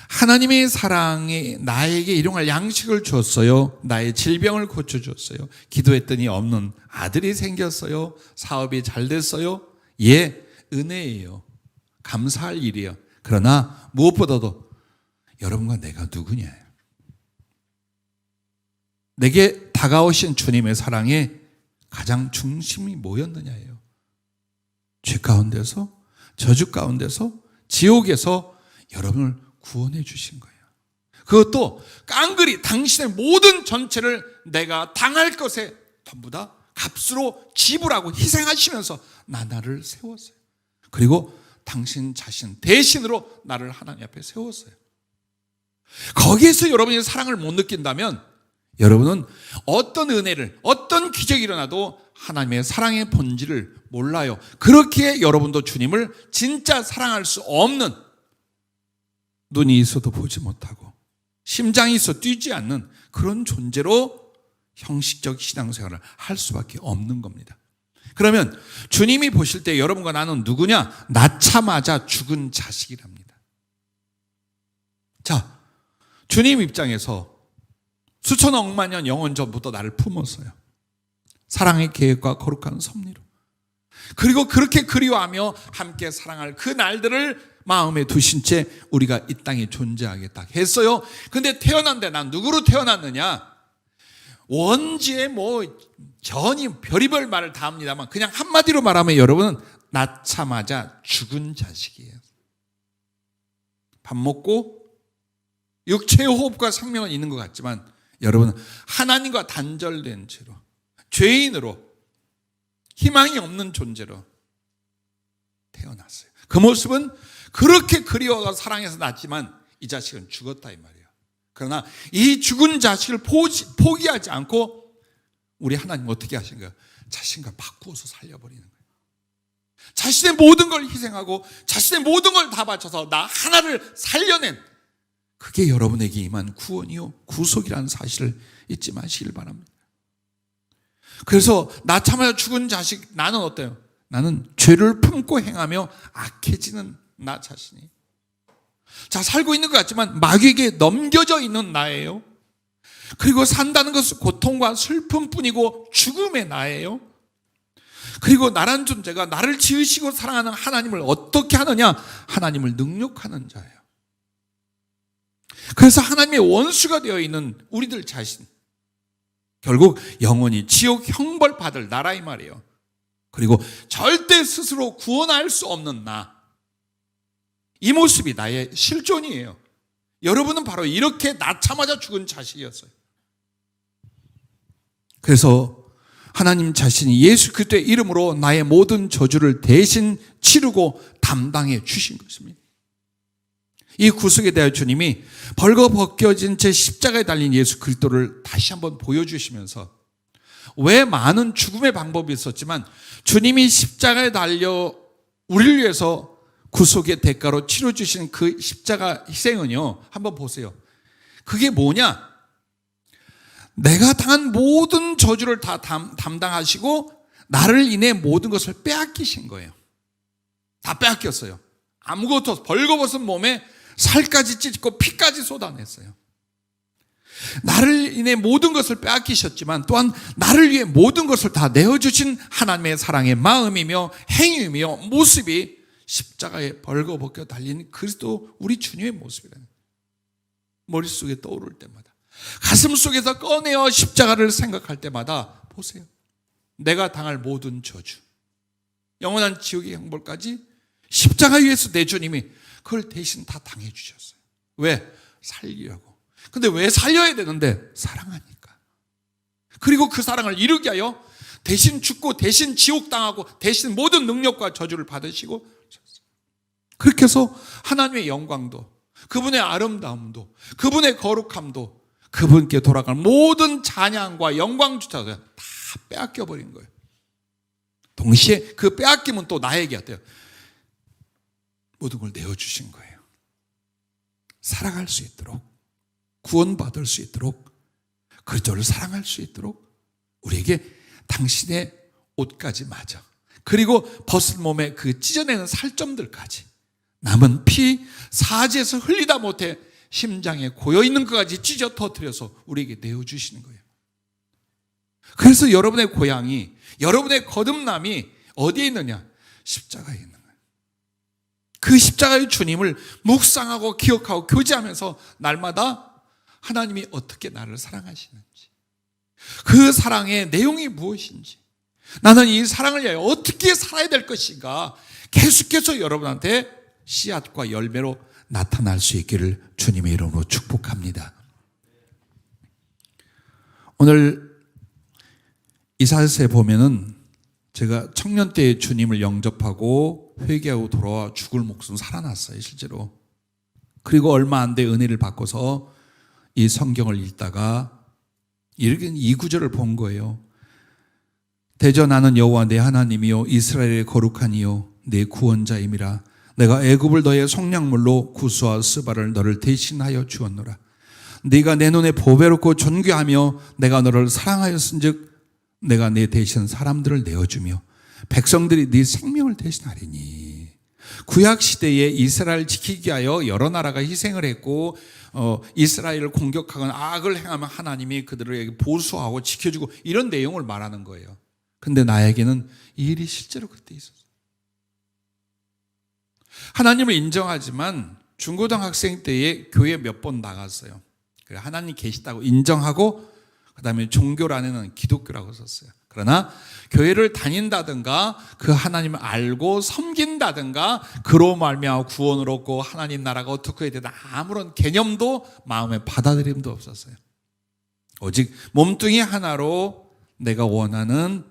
하나님의 사랑이 나에게 일용할 양식을 주었어요. 나의 질병을 고쳐줬어요. 기도했더니 없는 아들이 생겼어요. 사업이 잘 됐어요. 예, 은혜예요. 감사할 일이에요. 그러나 무엇보다도 여러분과 내가 누구냐, 내게 다가오신 주님의 사랑에 가장 중심이 뭐였느냐예요. 죄 가운데서, 저주 가운데서, 지옥에서 여러분을 구원해 주신 거예요. 그것도 깡그리 당신의 모든 전체를 내가 당할 것에 전부 다 값으로 지불하고 희생하시면서 나를 세웠어요. 그리고 당신 자신 대신으로 나를 하나님 앞에 세웠어요. 거기에서 여러분이 사랑을 못 느낀다면 여러분은 어떤 은혜를, 어떤 기적이 일어나도 하나님의 사랑의 본질을 몰라요. 그렇게 여러분도 주님을 진짜 사랑할 수 없는, 눈이 있어도 보지 못하고 심장이 있어 뛰지 않는 그런 존재로 형식적 신앙생활을 할 수밖에 없는 겁니다. 그러면 주님이 보실 때 여러분과 나는 누구냐? 낳자마자 죽은 자식이랍니다. 자, 주님 입장에서 수천억만 년 영원 전부터 나를 품었어요. 사랑의 계획과 거룩한 섭리로. 그리고 그렇게 그리워하며 함께 사랑할 그 날들을 마음에 두신 채 우리가 이 땅에 존재하게 딱 했어요. 근데 태어난데 난 누구로 태어났느냐? 원지에 전이 별의별 말을 다 합니다만 그냥 한마디로 말하면 여러분은 낳자마자 죽은 자식이에요. 밥 먹고 육체의 호흡과 생명은 있는 것 같지만 여러분은 하나님과 단절된 채로, 죄인으로, 희망이 없는 존재로 태어났어요. 그 모습은 그렇게 그리워가 사랑해서 낳았지만 이 자식은 죽었다 이 말이에요. 그러나 이 죽은 자식을 포기하지 않고 우리 하나님 어떻게 하신 거예요? 자신과 바꾸어서 살려버리는 거예요. 자신의 모든 걸 희생하고 자신의 모든 걸 다 바쳐서 나 하나를 살려낸, 그게 여러분에게 임한 구원이요 구속이라는 사실을 잊지 마시길 바랍니다. 그래서 낳자마자 죽은 자식, 나는 어때요? 나는 죄를 품고 행하며 악해지는 나 자신이. 자, 살고 있는 것 같지만 마귀에게 넘겨져 있는 나예요. 그리고 산다는 것은 고통과 슬픔뿐이고 죽음의 나예요. 그리고 나란 존재가 나를 지으시고 사랑하는 하나님을 어떻게 하느냐? 하나님을 능욕하는 자예요. 그래서 하나님의 원수가 되어 있는 우리들 자신, 결국 영원히 지옥 형벌 받을 나라 이 말이에요. 그리고 절대 스스로 구원할 수 없는 나, 이 모습이 나의 실존이에요. 여러분은 바로 이렇게 낳자마자 죽은 자식이었어요. 그래서 하나님 자신이 예수 그리스도의 이름으로 나의 모든 저주를 대신 치르고 담당해 주신 것입니다. 이 구속에 대하여 주님이 벌거벗겨진 채 십자가에 달린 예수 그리스도를 다시 한번 보여주시면서, 왜 많은 죽음의 방법이 있었지만 주님이 십자가에 달려 우리를 위해서 구속의 대가로 치러주신 그 십자가 희생은요, 한번 보세요. 그게 뭐냐? 내가 당한 모든 저주를 다 담당하시고 나를 인해 모든 것을 빼앗기신 거예요. 다 빼앗겼어요. 아무것도, 벌거벗은 몸에 살까지 찢고 피까지 쏟아냈어요. 나를 인해 모든 것을 빼앗기셨지만 또한 나를 위해 모든 것을 다 내어주신 하나님의 사랑의 마음이며 행위이며 모습이 십자가에 벌거벗겨 달린 그리스도 우리 주님의 모습이라는, 머릿속에 떠오를 때마다, 가슴 속에서 꺼내어 십자가를 생각할 때마다 보세요. 내가 당할 모든 저주, 영원한 지옥의 형벌까지 십자가 위에서 내 주님이 그걸 대신 다 당해주셨어요. 왜? 살리려고. 근데 왜 살려야 되는데? 사랑하니까. 그리고 그 사랑을 이루게 하여 대신 죽고 대신 지옥당하고 대신 모든 능력과 저주를 받으시고, 그렇게 해서 하나님의 영광도, 그분의 아름다움도, 그분의 거룩함도, 그분께 돌아갈 모든 찬양과 영광조차도 다 빼앗겨버린 거예요. 동시에 그 빼앗김은 또 나에게 어때요? 모든 걸 내어주신 거예요. 살아갈 수 있도록, 구원받을 수 있도록, 그리스도를 사랑할 수 있도록 우리에게 당신의 옷까지 맞아, 그리고 벗은 몸에 그 찢어내는 살점들까지, 남은 피 사지에서 흘리다 못해 심장에 고여있는 것까지 찢어 터뜨려서 우리에게 내어주시는 거예요. 그래서 여러분의 고향이, 여러분의 거듭남이 어디에 있느냐? 십자가에 있는 거예요. 그 십자가의 주님을 묵상하고 기억하고 교제하면서 날마다 하나님이 어떻게 나를 사랑하시는지, 그 사랑의 내용이 무엇인지, 나는 이 사랑을 위하여 어떻게 살아야 될 것인가, 계속해서 여러분한테 씨앗과 열매로 나타날 수 있기를 주님의 이름으로 축복합니다. 오늘 이사야서에 보면은 제가 청년 때 주님을 영접하고 회개하고 돌아와 죽을 목숨 살아났어요, 실제로. 그리고 얼마 안 돼 은혜를 받고서 이 성경을 읽다가 이렇게 이 구절을 본 거예요. 대저 나는 여호와 내 하나님이요 이스라엘의 거룩한 이요 내 구원자임이라. 내가 애굽을 너의 속량물로 구스와 스바를 너를 대신하여 주었노라. 네가 내 눈에 보배롭고 존귀하며 내가 너를 사랑하였은즉 내가 내 대신 사람들을 내어주며 백성들이 네 생명을 대신하리니. 구약 시대에 이스라엘 지키기 위하여 여러 나라가 희생을 했고, 이스라엘을 공격하거나 악을 행하면 하나님이 그들에게 보수하고 지켜주고 이런 내용을 말하는 거예요. 근데 나에게는 이 일이 실제로 그때 있었어요. 하나님을 인정하지만 중고등학생 때에 교회 몇 번 나갔어요. 하나님 계시다고 인정하고 그 다음에 종교란에는 기독교라고 썼어요. 그러나 교회를 다닌다든가 그 하나님을 알고 섬긴다든가 그로 말미암아 구원을 얻고 하나님 나라가 어떻게 해야 되나 아무런 개념도 마음에 받아들임도 없었어요. 오직 몸뚱이 하나로 내가 원하는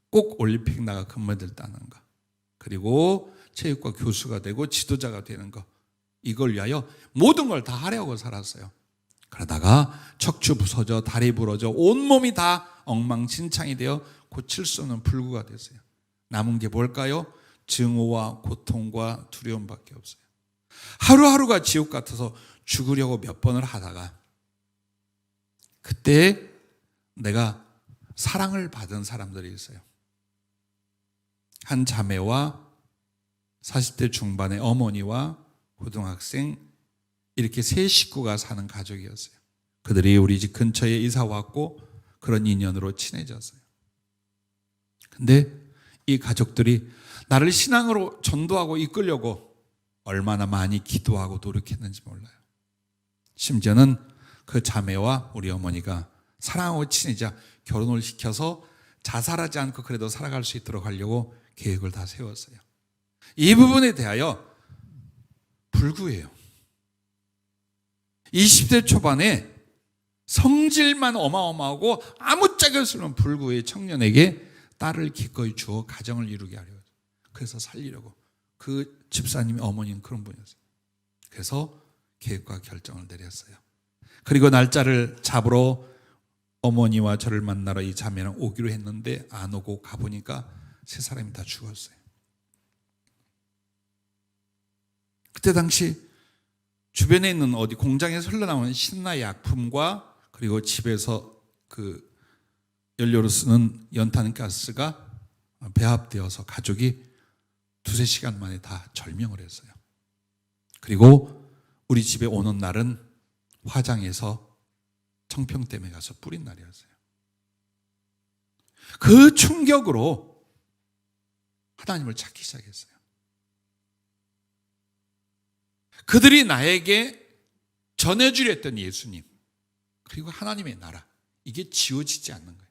꼭 올림픽 나가 금메달 따는 거, 그리고 체육과 교수가 되고 지도자가 되는 거, 이걸 위하여 모든 걸 다 하려고 살았어요. 그러다가 척추 부서져 다리 부러져 온몸이 다 엉망진창이 되어 고칠 수 없는 불구가 됐어요. 남은 게 뭘까요? 증오와 고통과 두려움밖에 없어요. 하루하루가 지옥 같아서 죽으려고 몇 번을 하다가 그때 내가 사랑을 받은 사람들이 있어요. 한 자매와 40대 중반의 어머니와 고등학생, 이렇게 세 식구가 사는 가족이었어요. 그들이 우리 집 근처에 이사 왔고 그런 인연으로 친해졌어요. 근데 이 가족들이 나를 신앙으로 전도하고 이끌려고 얼마나 많이 기도하고 노력했는지 몰라요. 심지어는 그 자매와 우리 어머니가 사랑하고 친해져 결혼을 시켜서 자살하지 않고 그래도 살아갈 수 있도록 하려고 계획을 다 세웠어요. 이 부분에 대하여 불구예요. 20대 초반에 성질만 어마어마하고 아무짝에 없는 불구의 청년에게 딸을 기꺼이 주어 가정을 이루게 하려고, 그래서 살리려고. 그 집사님의 어머니는 그런 분이었어요. 그래서 계획과 결정을 내렸어요. 그리고 날짜를 잡으러 어머니와 저를 만나러 이 자매랑 오기로 했는데 안 오고 가보니까 세 사람이 다 죽었어요. 그때 당시 주변에 있는 어디 공장에서 흘러나오는 신나 약품과 그리고 집에서 그 연료로 쓰는 연탄가스가 배합되어서 가족이 두세 시간 만에 다 절명을 했어요. 그리고 우리 집에 오는 날은 화장해서 청평댐에 가서 뿌린 날이었어요. 그 충격으로 하나님을 찾기 시작했어요. 그들이 나에게 전해주려 했던 예수님, 그리고 하나님의 나라, 이게 지워지지 않는 거예요.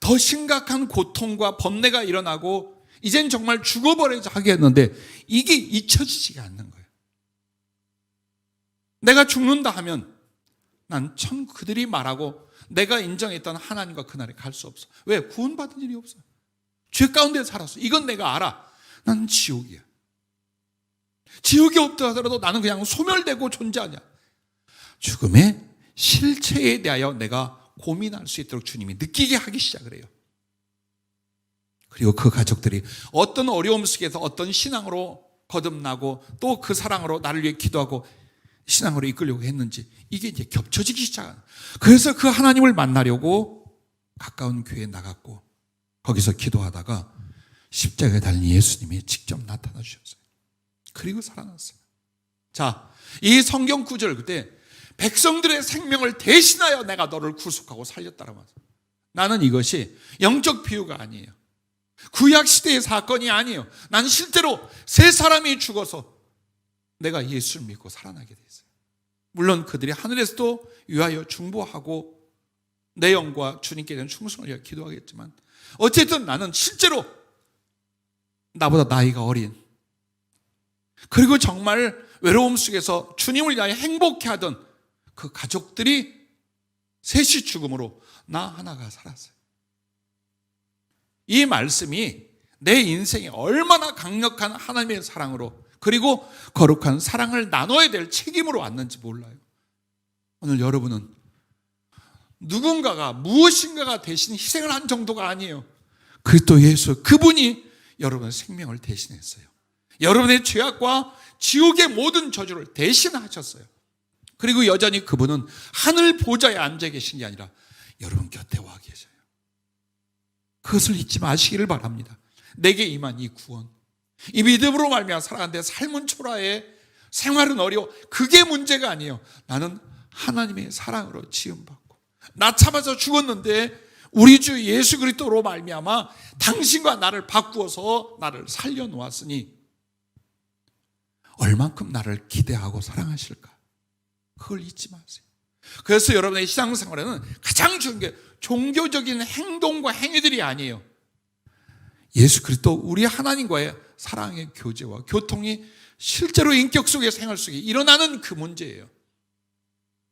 더 심각한 고통과 번뇌가 일어나고 이젠 정말 죽어버려야지 하겠는데 이게 잊혀지지가 않는 거예요. 내가 죽는다 하면 난 참 그들이 말하고 내가 인정했던 하나님과 그날에 갈 수 없어. 왜? 구원받은 일이 없어. 죄 가운데 살았어. 이건 내가 알아. 나는 지옥이야. 지옥이 없다 하더라도 나는 그냥 소멸되고 존재하냐. 죽음의 실체에 대하여 내가 고민할 수 있도록 주님이 느끼게 하기 시작을 해요. 그리고 그 가족들이 어떤 어려움 속에서 어떤 신앙으로 거듭나고 또 그 사랑으로 나를 위해 기도하고 신앙으로 이끌려고 했는지 이게 이제 겹쳐지기 시작한. 그래서 그 하나님을 만나려고 가까운 교회에 나갔고 거기서 기도하다가 십자가에 달린 예수님이 직접 나타나 주셨어요. 그리고 살아났어요. 자, 이 성경 구절 그때 백성들의 생명을 대신하여 내가 너를 구속하고 살렸다라고 하죠. 나는 이것이 영적 비유가 아니에요. 구약 시대의 사건이 아니에요. 난 실제로 세 사람이 죽어서 내가 예수를 믿고 살아나게 됐어요. 물론 그들이 하늘에서도 위하여 중보하고 내 영과 주님께 대한 충성을 위하여 기도하겠지만 어쨌든 나는 실제로 나보다 나이가 어린 그리고 정말 외로움 속에서 주님을 위하여 행복해하던 그 가족들이 셋이 죽음으로 나 하나가 살았어요. 이 말씀이 내 인생에 얼마나 강력한 하나님의 사랑으로 그리고 거룩한 사랑을 나눠야 될 책임으로 왔는지 몰라요. 오늘 여러분은 누군가가 무엇인가가 대신 희생을 한 정도가 아니에요. 그리스도 예수 그분이 여러분의 생명을 대신했어요. 여러분의 죄악과 지옥의 모든 저주를 대신하셨어요. 그리고 여전히 그분은 하늘 보좌에 앉아 계신 게 아니라 여러분 곁에 와 계셔요. 그것을 잊지 마시기를 바랍니다. 내게 임한 이 구원, 이 믿음으로 말미암아 살아가는데 삶은 초라해, 생활은 어려워. 그게 문제가 아니에요. 나는 하나님의 사랑으로 지음받고 나 참아서 죽었는데 우리 주 예수 그리스도로 말미암아 당신과 나를 바꾸어서 나를 살려놓았으니 얼만큼 나를 기대하고 사랑하실까? 그걸 잊지 마세요. 그래서 여러분의 신앙생활에는 가장 중요한 게 종교적인 행동과 행위들이 아니에요. 예수 그리스도 우리 하나님과의 사랑의 교제와 교통이 실제로 인격 속의 생활 속에 일어나는 그 문제예요.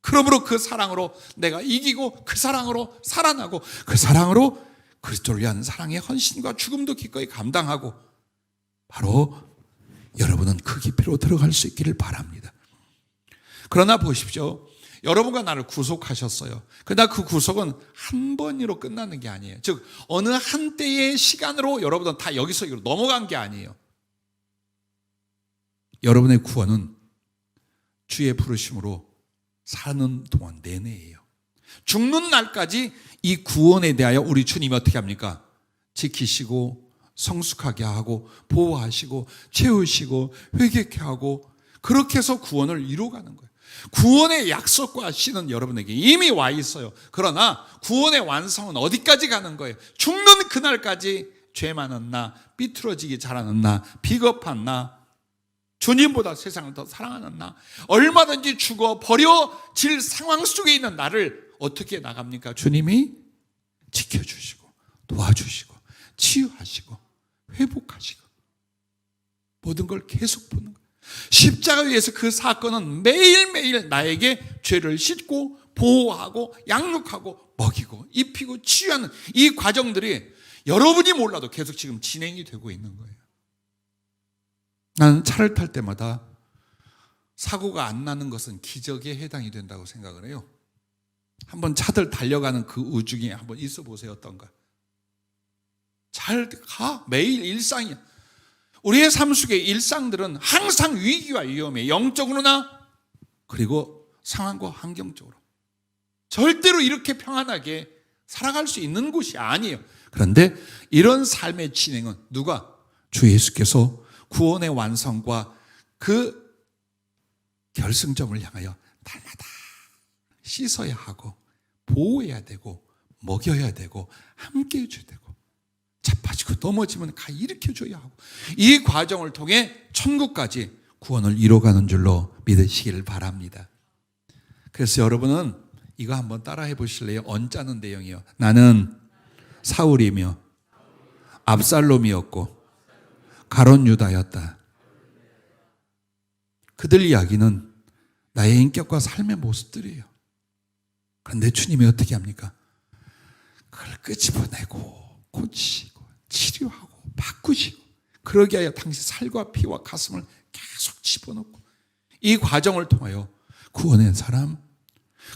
그러므로 그 사랑으로 내가 이기고 그 사랑으로 살아나고 그 사랑으로 그리스도를 위한 사랑의 헌신과 죽음도 기꺼이 감당하고 바로 여러분은 그 깊이로 들어갈 수 있기를 바랍니다. 그러나 보십시오. 여러분과 나를 구속하셨어요. 그러나 그 구속은 한 번으로 끝나는 게 아니에요. 즉 어느 한때의 시간으로 여러분은 다 여기서 넘어간 게 아니에요. 여러분의 구원은 주의 부르심으로 사는 동안 내내예요. 죽는 날까지 이 구원에 대하여 우리 주님이 어떻게 합니까? 지키시고 성숙하게 하고 보호하시고 채우시고 회개케 하고 그렇게 해서 구원을 이루어가는 거예요. 구원의 약속과 씨는 여러분에게 이미 와 있어요. 그러나 구원의 완성은 어디까지 가는 거예요? 죽는 그날까지 죄 많은 나, 삐뚤어지기 잘하는 나, 비겁한 나, 주님보다 세상을 더 사랑하는 나, 얼마든지 죽어 버려질 상황 속에 있는 나를 어떻게 나갑니까? 주님이 지켜주시고 도와주시고 치유하시고 회복하시고 모든 걸 계속 보는 거예요. 십자가 위에서 그 사건은 매일매일 나에게 죄를 씻고 보호하고 양육하고 먹이고 입히고 치유하는 이 과정들이 여러분이 몰라도 계속 지금 진행이 되고 있는 거예요. 나는 차를 탈 때마다 사고가 안 나는 것은 기적에 해당이 된다고 생각을 해요. 한번 차들 달려가는 그 우중에 한번 있어 보세요. 어떤가? 잘 가. 매일 일상이야. 우리의 삶 속의 일상들은 항상 위기와 위험에 영적으로나 그리고 상황과 환경적으로 절대로 이렇게 평안하게 살아갈 수 있는 곳이 아니에요. 그런데 이런 삶의 진행은 누가? 주 예수께서 구원의 완성과 그 결승점을 향하여 날마다 씻어야 하고 보호해야 되고 먹여야 되고 함께 해줘야 되고 자빠지고 넘어지면 가 일으켜줘야 하고 이 과정을 통해 천국까지 구원을 이뤄가는 줄로 믿으시기를 바랍니다. 그래서 여러분은 이거 한번 따라해 보실래요? 언짢은 내용이요. 나는 사울이며 압살롬이었고 가룟 유다였다. 그들 이야기는 나의 인격과 삶의 모습들이에요. 그런데 주님이 어떻게 합니까? 그걸 끄집어내고 고치시고 치료하고 바꾸시고, 그러게 하여 당신 살과 피와 가슴을 계속 집어넣고 이 과정을 통하여 구원의 사람,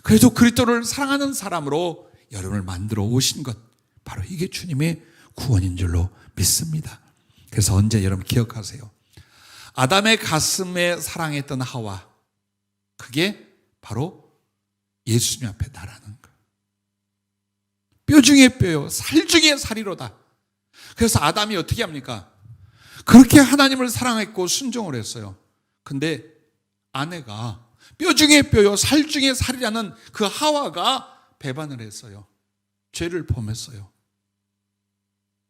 그래도 그리스도를 사랑하는 사람으로 여러분을 만들어 오신 것, 바로 이게 주님의 구원인 줄로 믿습니다. 그래서 언제 여러분 기억하세요. 아담의 가슴에 사랑했던 하와, 그게 바로 예수님 앞에 나라는 거예요. 뼈 중에 뼈요, 살 중에 살이로다. 그래서 아담이 어떻게 합니까? 그렇게 하나님을 사랑했고 순종을 했어요. 근데 아내가 뼈 중에 뼈요, 살 중에 살이라는 그 하와가 배반을 했어요. 죄를 범했어요.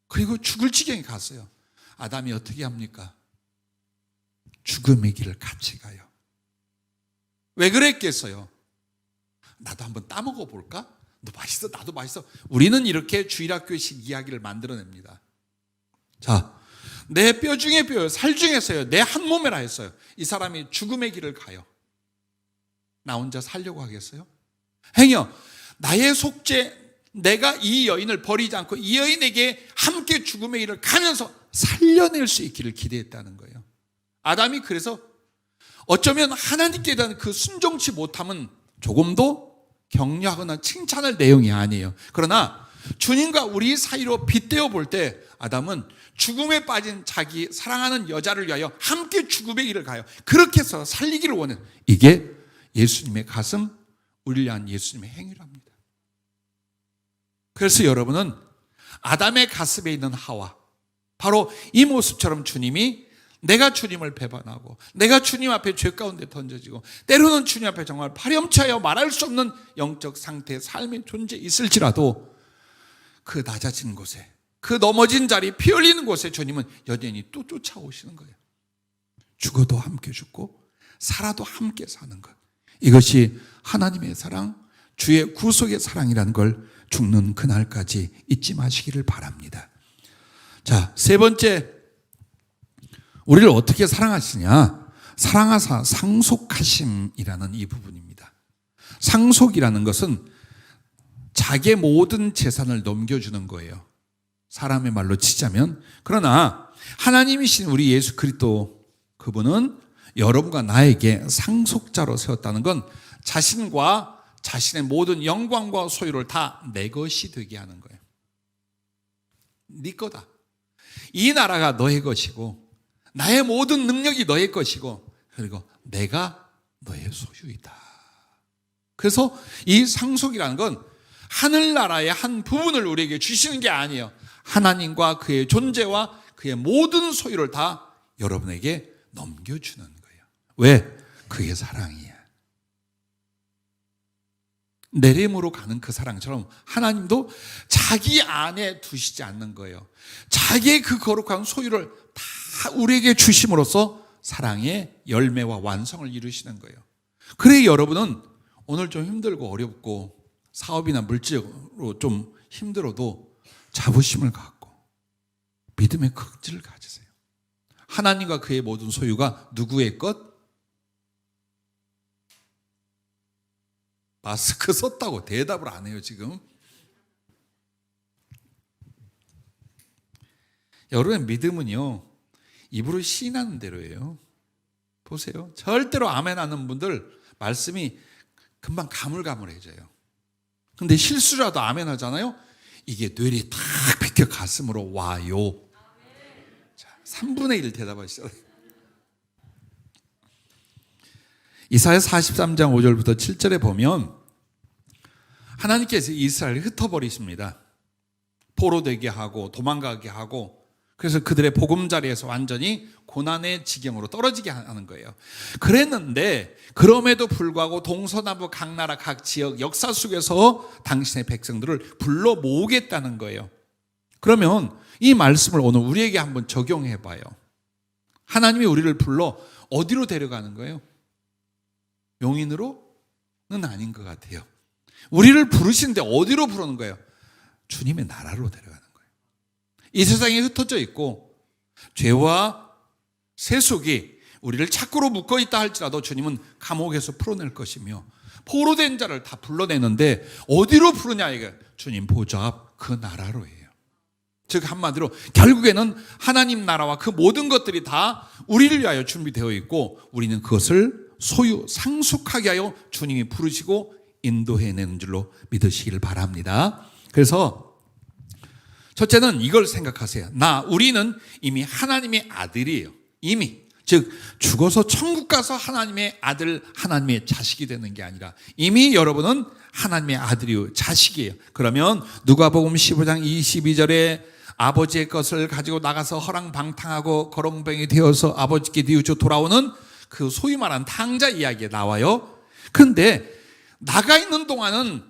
그리고 죽을 지경에 갔어요. 아담이 어떻게 합니까? 죽음의 길을 같이 가요. 왜 그랬겠어요? 나도 한번 따먹어 볼까? 너 맛있어, 나도 맛있어. 우리는 이렇게 주일학교식 이야기를 만들어냅니다. 자, 내 뼈 중에 뼈요, 살 중에서요, 내 한 몸이라 했어요. 이 사람이 죽음의 길을 가요. 나 혼자 살려고 하겠어요? 행여 나의 속죄, 내가 이 여인을 버리지 않고 이 여인에게 함께 죽음의 길을 가면서 살려낼 수 있기를 기대했다는 거예요. 아담이 그래서 어쩌면 하나님께 대한 그 순종치 못함은 조금도 격려하거나 칭찬할 내용이 아니에요. 그러나 주님과 우리 사이로 빗대어 볼 때 아담은 죽음에 빠진 자기 사랑하는 여자를 위하여 함께 죽음의 길을 가요. 그렇게 해서 살리기를 원해요. 이게 예수님의 가슴, 우리를 위한 예수님의 행위랍니다. 그래서 여러분은 아담의 가슴에 있는 하와, 바로 이 모습처럼 주님이, 내가 주님을 배반하고 내가 주님 앞에 죄 가운데 던져지고 때로는 주님 앞에 정말 파렴치하여 말할 수 없는 영적 상태의 삶의 존재 있을지라도 그 낮아진 곳에, 그 넘어진 자리, 피 흘리는 곳에 주님은 여전히 또 쫓아오시는 거예요. 죽어도 함께 죽고 살아도 함께 사는 것, 이것이 하나님의 사랑, 주의 구속의 사랑이라는 걸 죽는 그날까지 잊지 마시기를 바랍니다. 자, 세 번째, 우리를 어떻게 사랑하시냐? 사랑하사 상속하심이라는 이 부분입니다. 상속이라는 것은 자기의 모든 재산을 넘겨주는 거예요. 사람의 말로 치자면. 그러나 하나님이신 우리 예수 그리스도, 그분은 여러분과 나에게 상속자로 세웠다는 건 자신과 자신의 모든 영광과 소유를 다 내 것이 되게 하는 거예요. 네 거다. 이 나라가 너의 것이고 나의 모든 능력이 너의 것이고 그리고 내가 너의 소유이다. 그래서 이 상속이라는 건 하늘나라의 한 부분을 우리에게 주시는 게 아니에요. 하나님과 그의 존재와 그의 모든 소유를 다 여러분에게 넘겨주는 거예요. 왜? 그의 사랑이야. 내림으로 가는 그 사랑처럼 하나님도 자기 안에 두시지 않는 거예요. 자기의 그 거룩한 소유를 다 우리에게 주심으로써 사랑의 열매와 완성을 이루시는 거예요. 그래 여러분은 오늘 좀 힘들고 어렵고 사업이나 물질로 좀 힘들어도 자부심을 갖고 믿음의 극지를 가지세요. 하나님과 그의 모든 소유가 누구의 것? 마스크 썼다고 대답을 안 해요 지금. 여러분의 믿음은요 입으로 시인하는 대로예요. 보세요. 절대로 아멘 하는 분들 말씀이 금방 가물가물해져요. 근데 실수라도 아멘 하잖아요. 이게 뇌리 탁 베껴 가슴으로 와요. 자, 3분의 1 대답하시죠. 이사야 43장 5절부터 7절에 보면 하나님께서 이스라엘을 흩어버리십니다. 포로되게 하고 도망가게 하고, 그래서 그들의 보금자리에서 완전히 고난의 지경으로 떨어지게 하는 거예요. 그랬는데 그럼에도 불구하고 동서남북 각 나라 각 지역 역사 속에서 당신의 백성들을 불러 모으겠다는 거예요. 그러면 이 말씀을 오늘 우리에게 한번 적용해 봐요. 하나님이 우리를 불러 어디로 데려가는 거예요? 용인으로는 아닌 것 같아요. 우리를 부르시는데 어디로 부르는 거예요? 주님의 나라로 데려가는 거예요. 이 세상에 흩어져 있고 죄와 세속이 우리를 착고로 묶어 있다 할지라도 주님은 감옥에서 풀어낼 것이며 포로된 자를 다 불러내는데 어디로 부르냐 이게 주님 보좌 앞 그 나라로예요. 즉 한마디로 결국에는 하나님 나라와 그 모든 것들이 다 우리를 위하여 준비되어 있고 우리는 그것을 소유 상속하게 하여 주님이 부르시고 인도해내는 줄로 믿으시기를 바랍니다. 그래서 첫째는 이걸 생각하세요. 우리는 이미 하나님의 아들이에요. 이미. 즉 죽어서 천국 가서 하나님의 아들, 하나님의 자식이 되는 게 아니라 이미 여러분은 하나님의 아들이요 자식이에요. 그러면 누가복음 15장 22절에 아버지의 것을 가지고 나가서 허랑방탕하고 거렁뱅이 되어서 아버지께 뉘우쳐 돌아오는 그 소위 말하는 탕자 이야기에 나와요. 그런데 나가 있는 동안은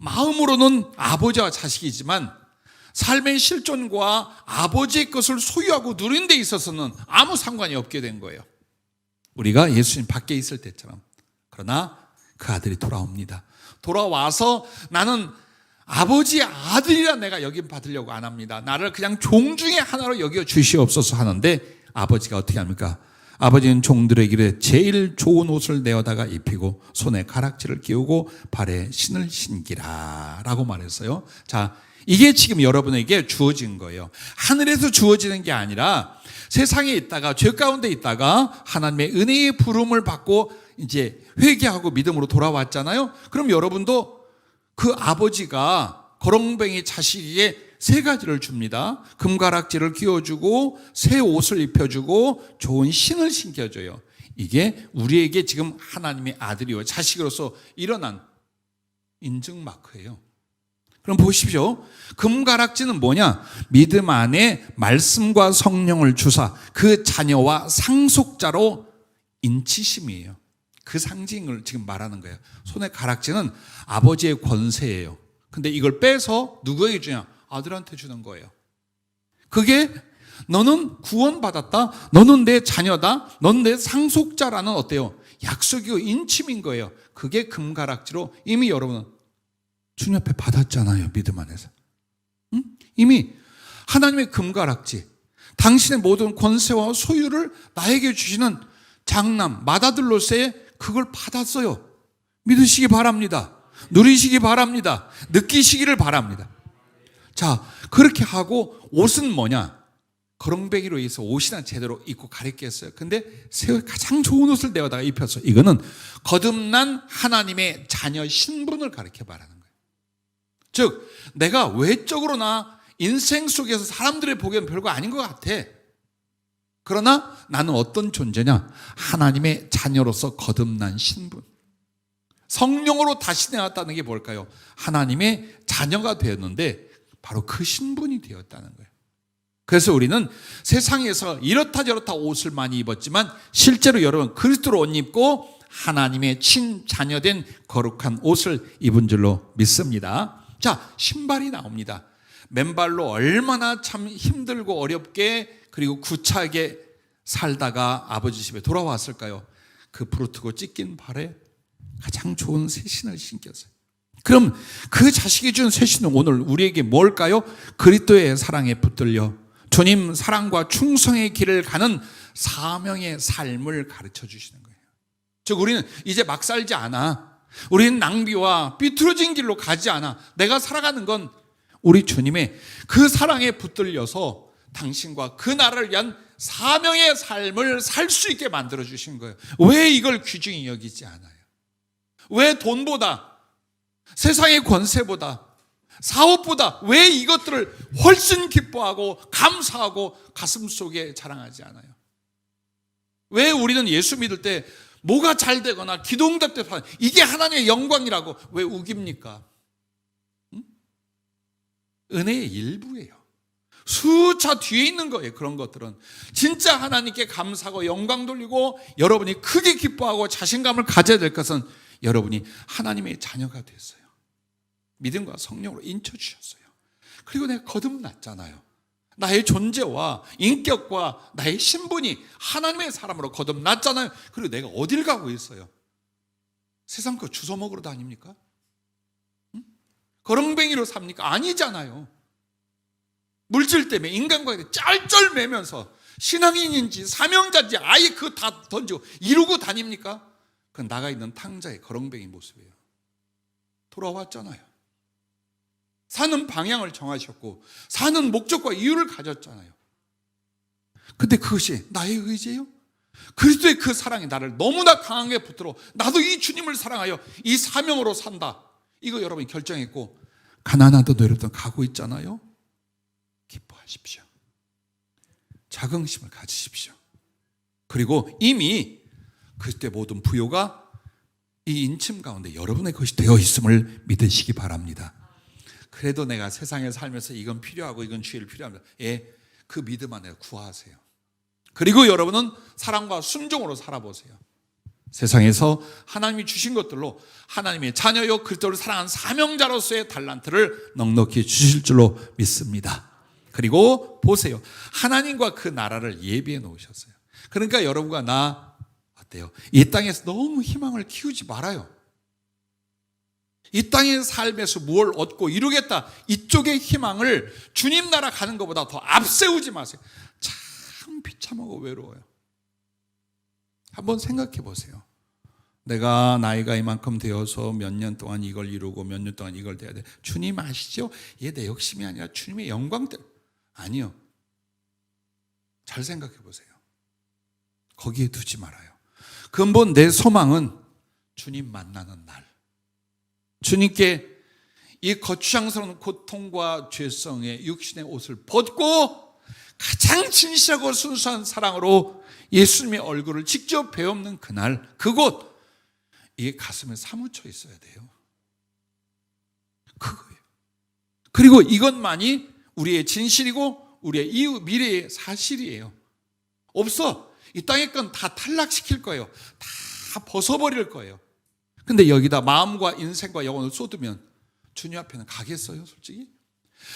마음으로는 아버지와 자식이지만 삶의 실존과 아버지의 것을 소유하고 누리는 데 있어서는 아무 상관이 없게 된 거예요. 우리가 예수님 밖에 있을 때처럼. 그러나 그 아들이 돌아옵니다. 돌아와서 나는 아버지의 아들이라 내가 여김 받으려고 안 합니다. 나를 그냥 종 중에 하나로 여겨 주시옵소서 하는데 아버지가 어떻게 합니까? 아버지는 종들에게 제일 좋은 옷을 내어다가 입히고 손에 가락지를 끼우고 발에 신을 신기라 라고 말했어요. 자, 이게 지금 여러분에게 주어진 거예요. 하늘에서 주어지는 게 아니라 세상에 있다가 죄 가운데 있다가 하나님의 은혜의 부름을 받고 이제 회개하고 믿음으로 돌아왔잖아요. 그럼 여러분도 그 아버지가 거렁뱅이 자식에게 세 가지를 줍니다. 금가락지를 끼워주고 새 옷을 입혀주고 좋은 신을 신겨줘요. 이게 우리에게 지금 하나님의 아들이요 자식으로서 일어난 인증 마크예요. 그럼 보십시오. 금가락지는 뭐냐? 믿음 안에 말씀과 성령을 주사 그 자녀와 상속자로 인치심이에요. 그 상징을 지금 말하는 거예요. 손에 가락지는 아버지의 권세예요. 근데 이걸 빼서 누구에게 주냐? 아들한테 주는 거예요. 그게 너는 구원받았다. 너는 내 자녀다. 너는 내 상속자라는 어때요? 약속이고 인침인 거예요. 그게 금가락지로 이미 여러분은 주님 앞에 받았잖아요. 믿음 안에서. 응? 이미 하나님의 금가락지, 당신의 모든 권세와 소유를 나에게 주시는 장남, 맏아들로서의 그걸 받았어요. 믿으시기 바랍니다. 누리시기 바랍니다. 느끼시기를 바랍니다. 자, 그렇게 하고 옷은 뭐냐? 거렁뱅이로 해서 옷이나 제대로 입고 가렸겠어요. 근데 가장 좋은 옷을 내어다가 입혔어. 이거는 거듭난 하나님의 자녀 신분을 가르쳐 말하는 거예요. 즉 내가 외적으로나 인생 속에서 사람들의 보기엔 별거 아닌 것 같아. 그러나 나는 어떤 존재냐? 하나님의 자녀로서 거듭난 신분. 성령으로 다시 내왔다는 게 뭘까요? 하나님의 자녀가 되었는데 바로 그 신분이 되었다는 거예요. 그래서 우리는 세상에서 이렇다 저렇다 옷을 많이 입었지만 실제로 여러분 그리스도로 옷 입고 하나님의 친자녀된 거룩한 옷을 입은 줄로 믿습니다. 자, 신발이 나옵니다. 맨발로 얼마나 참 힘들고 어렵게 그리고 구차하게 살다가 아버지 집에 돌아왔을까요? 그 부르트고 찢긴 발에 가장 좋은 새 신을 신겼어요. 그럼 그 자식이 준 새 신은 오늘 우리에게 뭘까요? 그리스도의 사랑에 붙들려 주님 사랑과 충성의 길을 가는 사명의 삶을 가르쳐 주시는 거예요. 즉 우리는 이제 막 살지 않아. 우리는 낭비와 삐뚤어진 길로 가지 않아. 내가 살아가는 건 우리 주님의 그 사랑에 붙들려서 당신과 그 나라를 위한 사명의 삶을 살 수 있게 만들어 주신 거예요. 왜 이걸 귀중히 여기지 않아요? 왜 돈보다, 세상의 권세보다, 사업보다 왜 이것들을 훨씬 기뻐하고 감사하고 가슴 속에 자랑하지 않아요? 왜 우리는 예수 믿을 때 뭐가 잘 되거나 기도응답 때 이게 하나님의 영광이라고 왜 우깁니까? 응? 은혜의 일부예요. 수차 뒤에 있는 거예요. 그런 것들은 진짜 하나님께 감사하고 영광 돌리고 여러분이 크게 기뻐하고 자신감을 가져야 될 것은 여러분이 하나님의 자녀가 됐어요. 믿음과 성령으로 인쳐주셨어요. 그리고 내가 거듭났잖아요. 나의 존재와 인격과 나의 신분이 하나님의 사람으로 거듭났잖아요. 그리고 내가 어딜 가고 있어요? 세상 거 주워 먹으러 다닙니까? 응? 거렁뱅이로 삽니까? 아니잖아요. 물질 때문에 인간관계 짤짤매면서 신앙인인지 사명자인지 아예 그거 다 던지고 이루고 다닙니까? 그건 나가 있는 탕자의 거렁뱅이 모습이에요. 돌아왔잖아요. 사는 방향을 정하셨고 사는 목적과 이유를 가졌잖아요. 근데 그것이 나의 의지예요? 그리스도의 그 사랑이 나를 너무나 강하게 붙들어 나도 이 주님을 사랑하여 이 사명으로 산다. 이거 여러분이 결정했고 가나안도 여러분 가고 있잖아요. 기뻐하십시오. 자긍심을 가지십시오. 그리고 이미 그때 모든 부요가 이 인침 가운데 여러분의 것이 되어 있음을 믿으시기 바랍니다. 그래도 내가 세상에 살면서 이건 필요하고 이건 주의를 필요합니다. 예, 그 믿음 안에 구하세요. 그리고 여러분은 사랑과 순종으로 살아보세요. 세상에서 하나님이 주신 것들로 하나님의 자녀요 그리스도를 사랑하는 사명자로서의 달란트를 넉넉히 주실 줄로 믿습니다. 그리고 보세요. 하나님과 그 나라를 예비해 놓으셨어요. 그러니까 여러분과 나 어때요? 이 땅에서 너무 희망을 키우지 말아요. 이 땅의 삶에서 무엇을 얻고 이루겠다 이쪽의 희망을 주님 나라 가는 것보다 더 앞세우지 마세요. 참 비참하고 외로워요. 한번 생각해 보세요. 내가 나이가 이만큼 되어서 몇 년 동안 이걸 이루고 몇 년 동안 이걸 돼야 돼. 주님 아시죠? 이게 내 욕심이 아니라 주님의 영광 때문에. 아니요. 잘 생각해 보세요. 거기에 두지 말아요. 근본 내 소망은 주님 만나는 날. 주님께 이 거추장스러운 고통과 죄성의 육신의 옷을 벗고 가장 진실하고 순수한 사랑으로 예수님의 얼굴을 직접 배우는 그날, 그곳, 이게 가슴에 사무쳐 있어야 돼요. 그거예요. 그리고 이것만이 우리의 진실이고 우리의 이후 미래의 사실이에요. 없어. 이 땅의 건 다 탈락시킬 거예요. 다 벗어버릴 거예요. 근데 여기다 마음과 인생과 영혼을 쏟으면 주님 앞에는 가겠어요, 솔직히?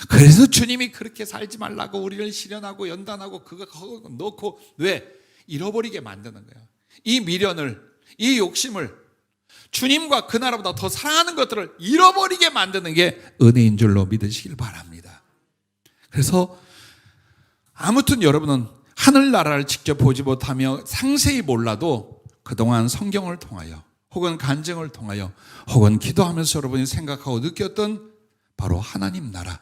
그래서 주님이 그렇게 살지 말라고 우리를 시련하고 연단하고 그거 넣고 왜? 잃어버리게 만드는 거예요. 이 미련을, 이 욕심을 주님과 그 나라보다 더 사랑하는 것들을 잃어버리게 만드는 게 은혜인 줄로 믿으시길 바랍니다. 그래서 아무튼 여러분은 하늘나라를 직접 보지 못하며 상세히 몰라도 그동안 성경을 통하여 혹은 간증을 통하여 혹은 기도하면서 여러분이 생각하고 느꼈던 바로 하나님 나라,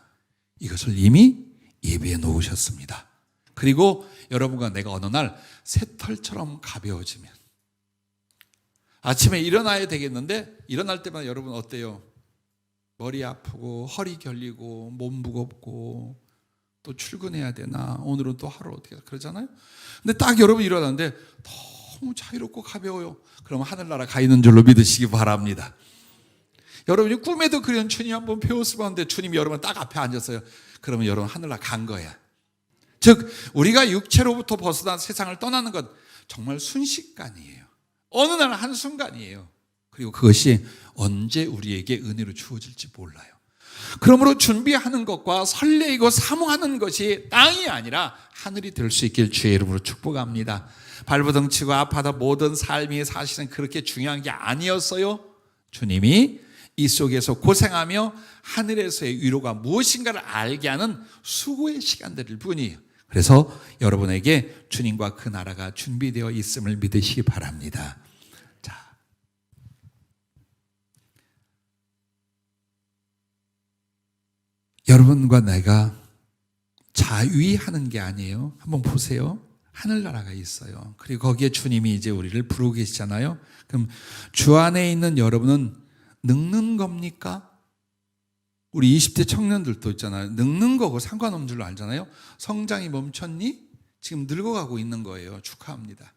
이것을 이미 예비해 놓으셨습니다. 그리고 여러분과 내가 어느 날 새털처럼 가벼워지면 아침에 일어나야 되겠는데 일어날 때마다 여러분 어때요? 머리 아프고 허리 결리고 몸 무겁고 또 출근해야 되나 오늘은 또 하루 어떻게 그러잖아요. 근데 딱 여러분 일어났는데 너무 자유롭고 가벼워요. 그럼 하늘나라 가 있는 줄로 믿으시기 바랍니다. 여러분이 꿈에도 그런 주님 한번 배웠으면 하는데 주님이 여러분 딱 앞에 앉았어요. 그러면 여러분 하늘나라 간 거야. 즉 우리가 육체로부터 벗어난 세상을 떠나는 것 정말 순식간이에요. 어느 날 한순간이에요. 그리고 그것이 언제 우리에게 은혜로 주어질지 몰라요. 그러므로 준비하는 것과 설레이고 사모하는 것이 땅이 아니라 하늘이 될 수 있길 주의 이름으로 축복합니다. 발버둥치고 아파도 모든 삶이 사실은 그렇게 중요한 게 아니었어요. 주님이 이 속에서 고생하며 하늘에서의 위로가 무엇인가를 알게 하는 수고의 시간들일 뿐이에요. 그래서 여러분에게 주님과 그 나라가 준비되어 있음을 믿으시기 바랍니다. 자, 여러분과 내가 자위하는 게 아니에요. 한번 보세요. 하늘나라가 있어요. 그리고 거기에 주님이 이제 우리를 부르고 계시잖아요. 그럼 주 안에 있는 여러분은 늙는 겁니까? 우리 20대 청년들도 있잖아요. 늙는 거고 상관없는 줄 알잖아요. 성장이 멈췄니? 지금 늙어가고 있는 거예요. 축하합니다.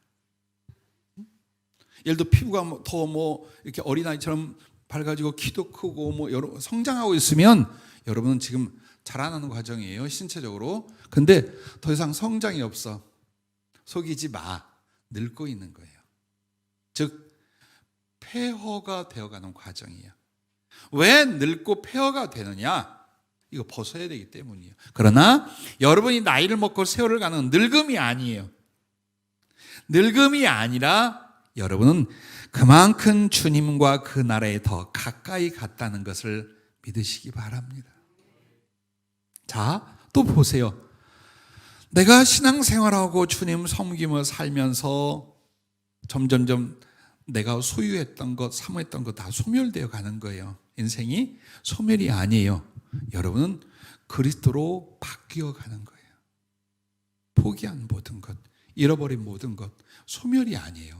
예를 들어 피부가 더 이렇게 어린아이처럼 밝아지고 키도 크고 여러 성장하고 있으면 여러분은 지금 자라나는 과정이에요. 신체적으로. 근데 더 이상 성장이 없어. 속이지 마. 늙고 있는 거예요. 즉 폐허가 되어가는 과정이에요. 왜 늙고 폐허가 되느냐? 이거 벗어야 되기 때문이에요. 그러나 여러분이 나이를 먹고 세월을 가는 늙음이 아니에요. 늙음이 아니라 여러분은 그만큼 주님과 그 나라에 더 가까이 갔다는 것을 믿으시기 바랍니다. 자, 또 보세요. 내가 신앙생활하고 주님 섬기며 살면서 점점점 내가 소유했던 것, 사모했던 것 다 소멸되어 가는 거예요. 인생이 소멸이 아니에요. 여러분은 그리스도로 바뀌어 가는 거예요. 포기한 모든 것, 잃어버린 모든 것, 소멸이 아니에요.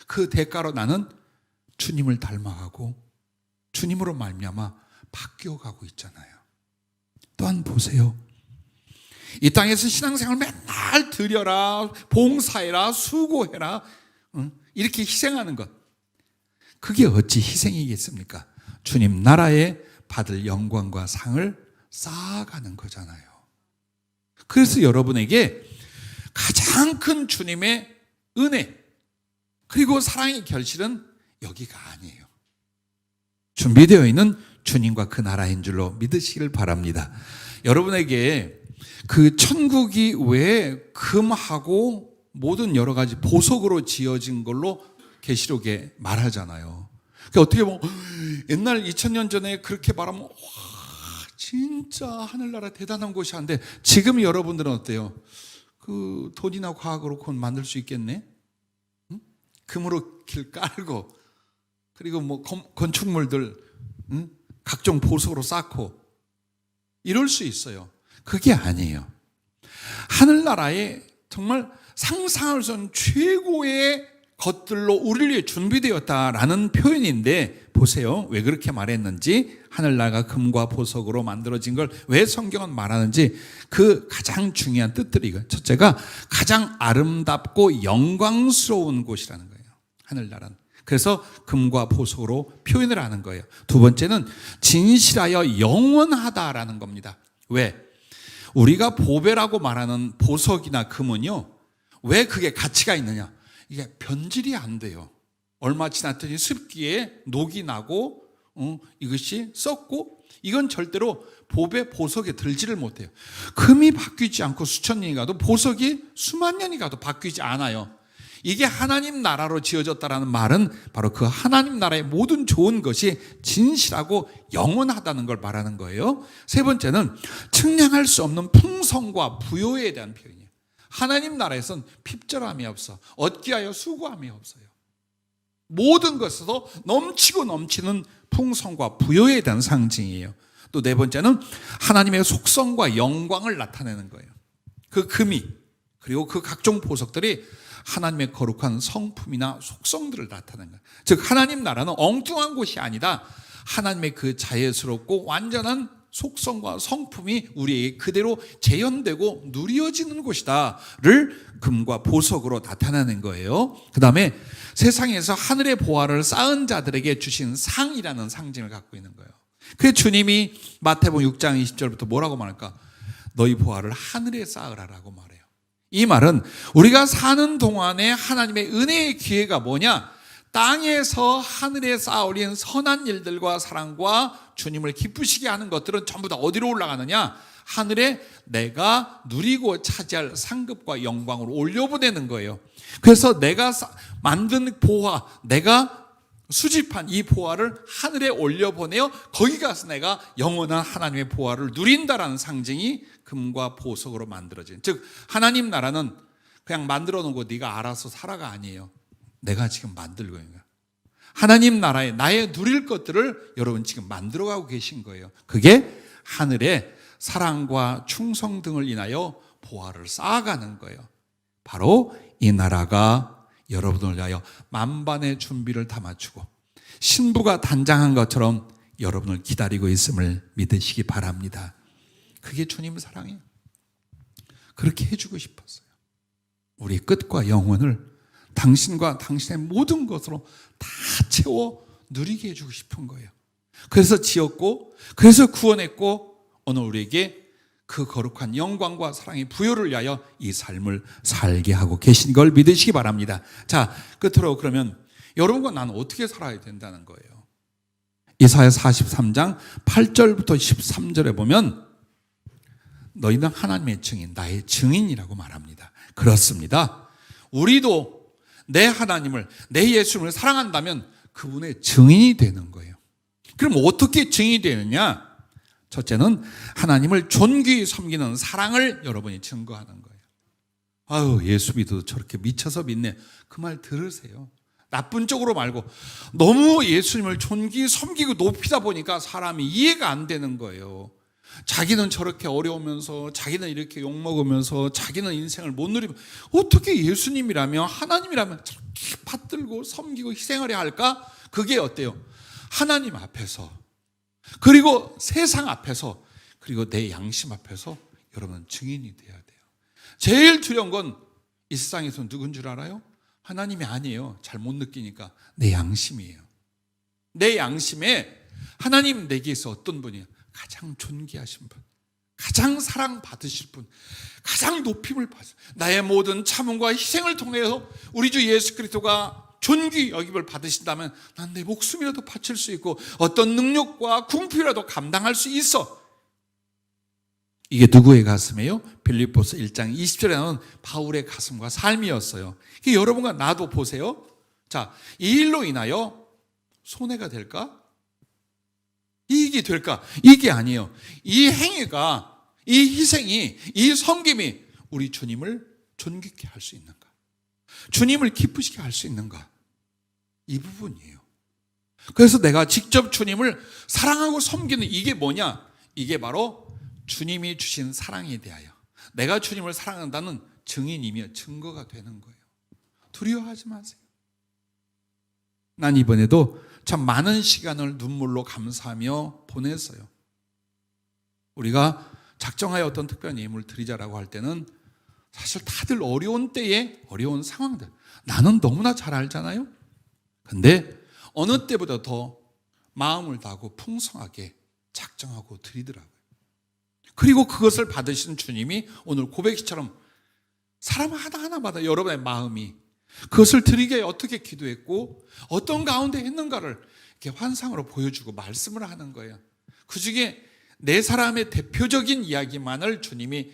그 대가로 나는 주님을 닮아가고 주님으로 말미암아 바뀌어 가고 있잖아요. 또한 보세요. 이 땅에서 신앙생활 맨날 드려라, 봉사해라, 수고해라, 이렇게 희생하는 것, 그게 어찌 희생이겠습니까? 주님 나라에 받을 영광과 상을 쌓아가는 거잖아요. 그래서 여러분에게 가장 큰 주님의 은혜 그리고 사랑의 결실은 여기가 아니에요. 준비되어 있는 주님과 그 나라인 줄로 믿으시길 바랍니다. 여러분에게 그 천국이 왜 금하고 모든 여러 가지 보석으로 지어진 걸로 계시록에 말하잖아요. 그러니까 어떻게 보면 옛날 2000년 전에 그렇게 말하면 와, 진짜 하늘나라 대단한 곳이 한데 지금 여러분들은 어때요? 그 돈이나 과학으로 그건 만들 수 있겠네? 응? 금으로 길 깔고 그리고 뭐 건축물들 각종 보석으로 쌓고 이럴 수 있어요. 그게 아니에요. 하늘나라에 정말 상상할 수 없는 최고의 것들로 우리를 위해 준비되었다라는 표현인데 보세요. 왜 그렇게 말했는지, 하늘나라가 금과 보석으로 만들어진 걸 왜 성경은 말하는지 그 가장 중요한 뜻들이 이거예요. 첫째가 가장 아름답고 영광스러운 곳이라는 거예요. 하늘나라는. 그래서 금과 보석으로 표현을 하는 거예요. 두 번째는 진실하여 영원하다라는 겁니다. 왜? 우리가 보배라고 말하는 보석이나 금은요, 왜 그게 가치가 있느냐? 이게 변질이 안 돼요. 얼마 지났더니 습기에 녹이 나고 이것이 썩고, 이건 절대로 보배, 보석에 들지를 못해요. 금이 바뀌지 않고 수천 년이 가도 보석이 수만 년이 가도 바뀌지 않아요. 이게 하나님 나라로 지어졌다는 말은 바로 그 하나님 나라의 모든 좋은 것이 진실하고 영원하다는 걸 말하는 거예요. 세 번째는 측량할 수 없는 풍성과 부요에 대한 표현이에요. 하나님 나라에선 핍절함이 없어. 얻기하여 수고함이 없어요. 모든 것에서 넘치고 넘치는 풍성과 부요에 대한 상징이에요. 또 네 번째는 하나님의 속성과 영광을 나타내는 거예요. 그 금이 그리고 그 각종 보석들이 하나님의 거룩한 성품이나 속성들을 나타내는 거예요. 즉 하나님 나라는 엉뚱한 곳이 아니다. 하나님의 그 자연스럽고 완전한 속성과 성품이 우리에게 그대로 재현되고 누려지는 곳이다를 금과 보석으로 나타내는 거예요. 그 다음에 세상에서 하늘의 보화를 쌓은 자들에게 주신 상이라는 상징을 갖고 있는 거예요. 그래서 주님이 마태복음 6장 20절부터 뭐라고 말할까? 너희 보화를 하늘에 쌓으라라고 말해요. 이 말은 우리가 사는 동안에 하나님의 은혜의 기회가 뭐냐? 땅에서 하늘에 쌓아 올린 선한 일들과 사랑과 주님을 기쁘시게 하는 것들은 전부 다 어디로 올라가느냐? 하늘에 내가 누리고 차지할 상급과 영광으로 올려보내는 거예요. 그래서 내가 만든 보화, 내가 수집한 이 보화를 하늘에 올려보내어 거기 가서 내가 영원한 하나님의 보화를 누린다라는 상징이 금과 보석으로 만들어진, 즉 하나님 나라는 그냥 만들어 놓은 거 네가 알아서 살아가 아니에요. 내가 지금 만들고 있는 거예요. 하나님 나라에 나의 누릴 것들을 여러분 지금 만들어가고 계신 거예요. 그게 하늘에 사랑과 충성 등을 인하여 보화를 쌓아가는 거예요. 바로 이 나라가 여러분을 위하여 만반의 준비를 다 마치고 신부가 단장한 것처럼 여러분을 기다리고 있음을 믿으시기 바랍니다. 그게 주님 사랑이에요. 그렇게 해주고 싶었어요. 우리 끝과 영혼을 당신과 당신의 모든 것으로 다 채워 누리게 해주고 싶은 거예요. 그래서 지었고, 그래서 구원했고, 오늘 우리에게 그 거룩한 영광과 사랑의 부요를 위하여 이 삶을 살게 하고 계신 걸 믿으시기 바랍니다. 자, 끝으로 그러면 여러분과 나는 어떻게 살아야 된다는 거예요. 이사야 43장 8절부터 13절에 보면 너희는 하나님의 증인, 나의 증인이라고 말합니다. 그렇습니다. 우리도 내 하나님을, 내 예수님을 사랑한다면 그분의 증인이 되는 거예요. 그럼 어떻게 증인이 되느냐? 첫째는 하나님을 존귀히 섬기는 사랑을 여러분이 증거하는 거예요. 아유, 예수 믿어도 저렇게 미쳐서 믿네. 그 말 들으세요. 나쁜 쪽으로 말고 너무 예수님을 섬기고 높이다 보니까 사람이 이해가 안 되는 거예요. 자기는 저렇게 어려우면서, 자기는 이렇게 욕먹으면서, 자기는 인생을 못 누리면 어떻게 예수님이라면, 하나님이라면 저렇게 받들고 섬기고 희생하려 할까? 그게 어때요? 하나님 앞에서, 그리고 세상 앞에서, 그리고 내 양심 앞에서 여러분 증인이 돼야 돼요. 제일 두려운 건 이 세상에서 누군 줄 알아요? 하나님이 아니에요. 잘 못 느끼니까. 내 양심이에요. 내 양심에 하나님 내게서 어떤 분이에요? 가장 존귀하신 분, 가장 사랑받으실 분, 가장 높임을 받으실 분, 나의 모든 참음과 희생을 통해서 우리 주 예수 그리스도가 존귀 여김을 받으신다면 난 내 목숨이라도 바칠 수 있고 어떤 능력과 궁핍이라도 감당할 수 있어. 이게 누구의 가슴이에요? 빌립보서 1장 20절에 나오는 바울의 가슴과 삶이었어요. 이게 여러분과 나도 보세요. 자, 이 일로 인하여 손해가 될까? 이익이 될까? 이게 아니에요. 이 행위가, 이 희생이, 이 섬김이 우리 주님을 존귀케 할 수 있는가? 주님을 기쁘시게 할 수 있는가? 이 부분이에요. 그래서 내가 직접 주님을 사랑하고 섬기는 이게 뭐냐? 이게 바로 주님이 주신 사랑에 대하여 내가 주님을 사랑한다는 증인이며 증거가 되는 거예요. 두려워하지 마세요. 난 이번에도 참 많은 시간을 눈물로 감사하며 보냈어요. 우리가 작정하여 어떤 특별한 예물을 드리자라고 할 때는 사실 다들 어려운 때에 어려운 상황들, 나는 너무나 잘 알잖아요. 근데 어느 때보다 더 마음을 다하고 풍성하게 작정하고 드리더라고요. 그리고 그것을 받으신 주님이 오늘 고백시처럼 사람 하나하나마다 여러분의 마음이 그것을 드리게 어떻게 기도했고 어떤 가운데 했는가를 이렇게 환상으로 보여주고 말씀을 하는 거예요. 그 중에 네 사람의 대표적인 이야기만을 주님의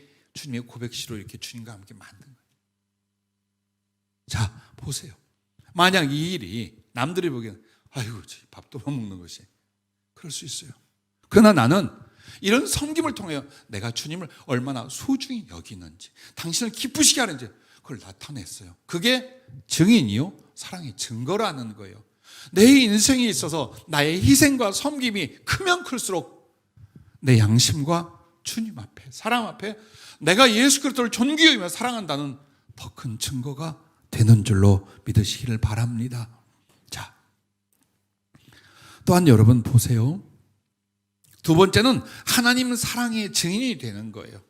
고백시로 이렇게 주님과 함께 만든 거예요. 자, 보세요. 만약 이 일이 남들이 보기에는 아이고, 밥도 못 먹는 것이, 그럴 수 있어요. 그러나 나는 이런 섬김을 통해 내가 주님을 얼마나 소중히 여기는지, 당신을 기쁘시게 하는지 그걸 나타냈어요. 그게 증인이요, 사랑의 증거라는 거예요. 내 인생에 있어서 나의 희생과 섬김이 크면 클수록 내 양심과 주님 앞에, 사랑 앞에 내가 예수 그리스도를 존귀히 여기며 사랑한다는 더 큰 증거가 되는 줄로 믿으시기를 바랍니다. 자, 또한 여러분 보세요. 두 번째는 하나님 사랑의 증인이 되는 거예요.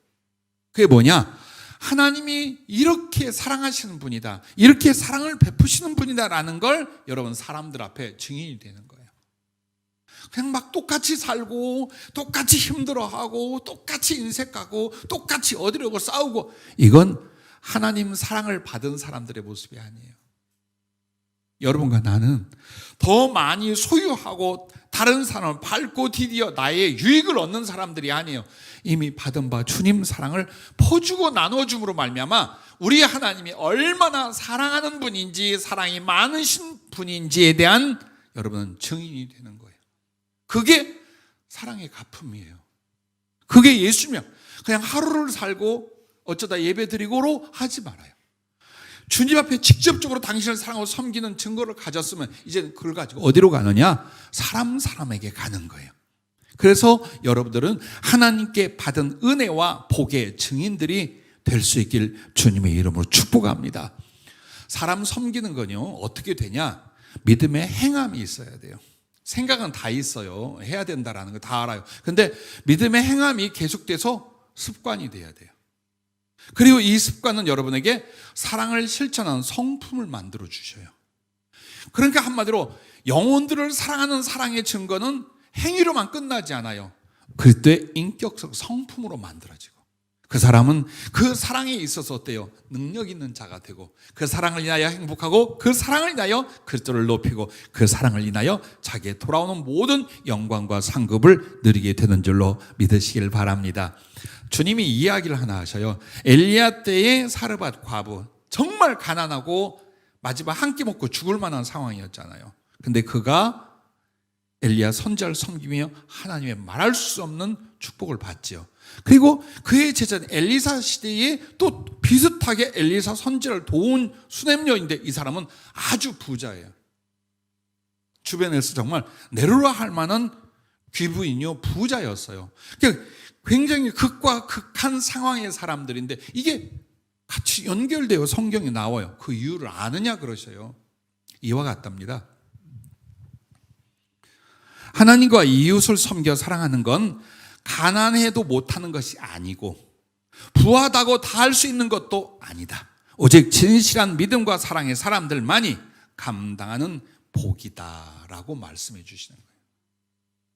그게 뭐냐? 하나님이 이렇게 사랑하시는 분이다, 이렇게 사랑을 베푸시는 분이다라는 걸 여러분 사람들 앞에 증인이 되는 거예요. 그냥 막 똑같이 살고 똑같이 힘들어하고 똑같이 인색하고 똑같이 얻으려고 싸우고, 이건 하나님 사랑을 받은 사람들의 모습이 아니에요. 여러분과 나는 더 많이 소유하고 다른 사람을 밟고 디디어 나의 유익을 얻는 사람들이 아니에요. 이미 받은 바 주님 사랑을 퍼주고 나눠줌으로 말미암아 우리 하나님이 얼마나 사랑하는 분인지, 사랑이 많으신 분인지에 대한 여러분은 증인이 되는 거예요. 그게 사랑의 갚음이에요. 그게 예수며 그냥 하루를 살고 어쩌다 예배드리고로 하지 말아요. 주님 앞에 직접적으로 당신을 사랑하고 섬기는 증거를 가졌으면 이제 그걸 가지고 어디로 가느냐? 사람에게 가는 거예요. 그래서 여러분들은 하나님께 받은 은혜와 복의 증인들이 될 수 있길 주님의 이름으로 축복합니다. 사람 섬기는 건요, 어떻게 되냐? 믿음의 행함이 있어야 돼요. 생각은 다 있어요. 해야 된다라는 거 다 알아요. 근데 믿음의 행함이 계속돼서 습관이 돼야 돼요. 그리고 이 습관은 여러분에게 사랑을 실천하는 성품을 만들어 주셔요. 그러니까 한마디로 영혼들을 사랑하는 사랑의 증거는 행위로만 끝나지 않아요. 그리스도의 인격적 성품으로 만들어지고, 그 사람은 그 사랑에 있어서 어때요? 능력 있는 자가 되고, 그 사랑을 인하여 행복하고, 그 사랑을 인하여 그리스도를 높이고, 그 사랑을 인하여 자기에 돌아오는 모든 영광과 상급을 누리게 되는 줄로 믿으시길 바랍니다. 주님이 이야기를 하나 하셔요. 엘리야 때의 사르밧 과부, 정말 가난하고 마지막 한 끼 먹고 죽을 만한 상황이었잖아요. 근데 그가 엘리야 선지자를 섬기며 하나님의 말할 수 없는 축복을 받지요. 그리고 그의 제자는 엘리사 시대에 또 비슷하게 엘리사 선지자를 도운 수냄 여인인데 이 사람은 아주 부자예요. 주변에서 정말 내로라 할 만한 귀부인이요 부자였어요. 그러니까 굉장히 극과 극한 상황의 사람들인데 이게 같이 연결되어 성경에 나와요. 그 이유를 아느냐 그러셔요. 이와 같답니다. 하나님과 이웃을 섬겨 사랑하는 건 가난해도 못하는 것이 아니고 부하다고 다 할 수 있는 것도 아니다. 오직 진실한 믿음과 사랑의 사람들만이 감당하는 복이다라고 말씀해 주시는 거예요.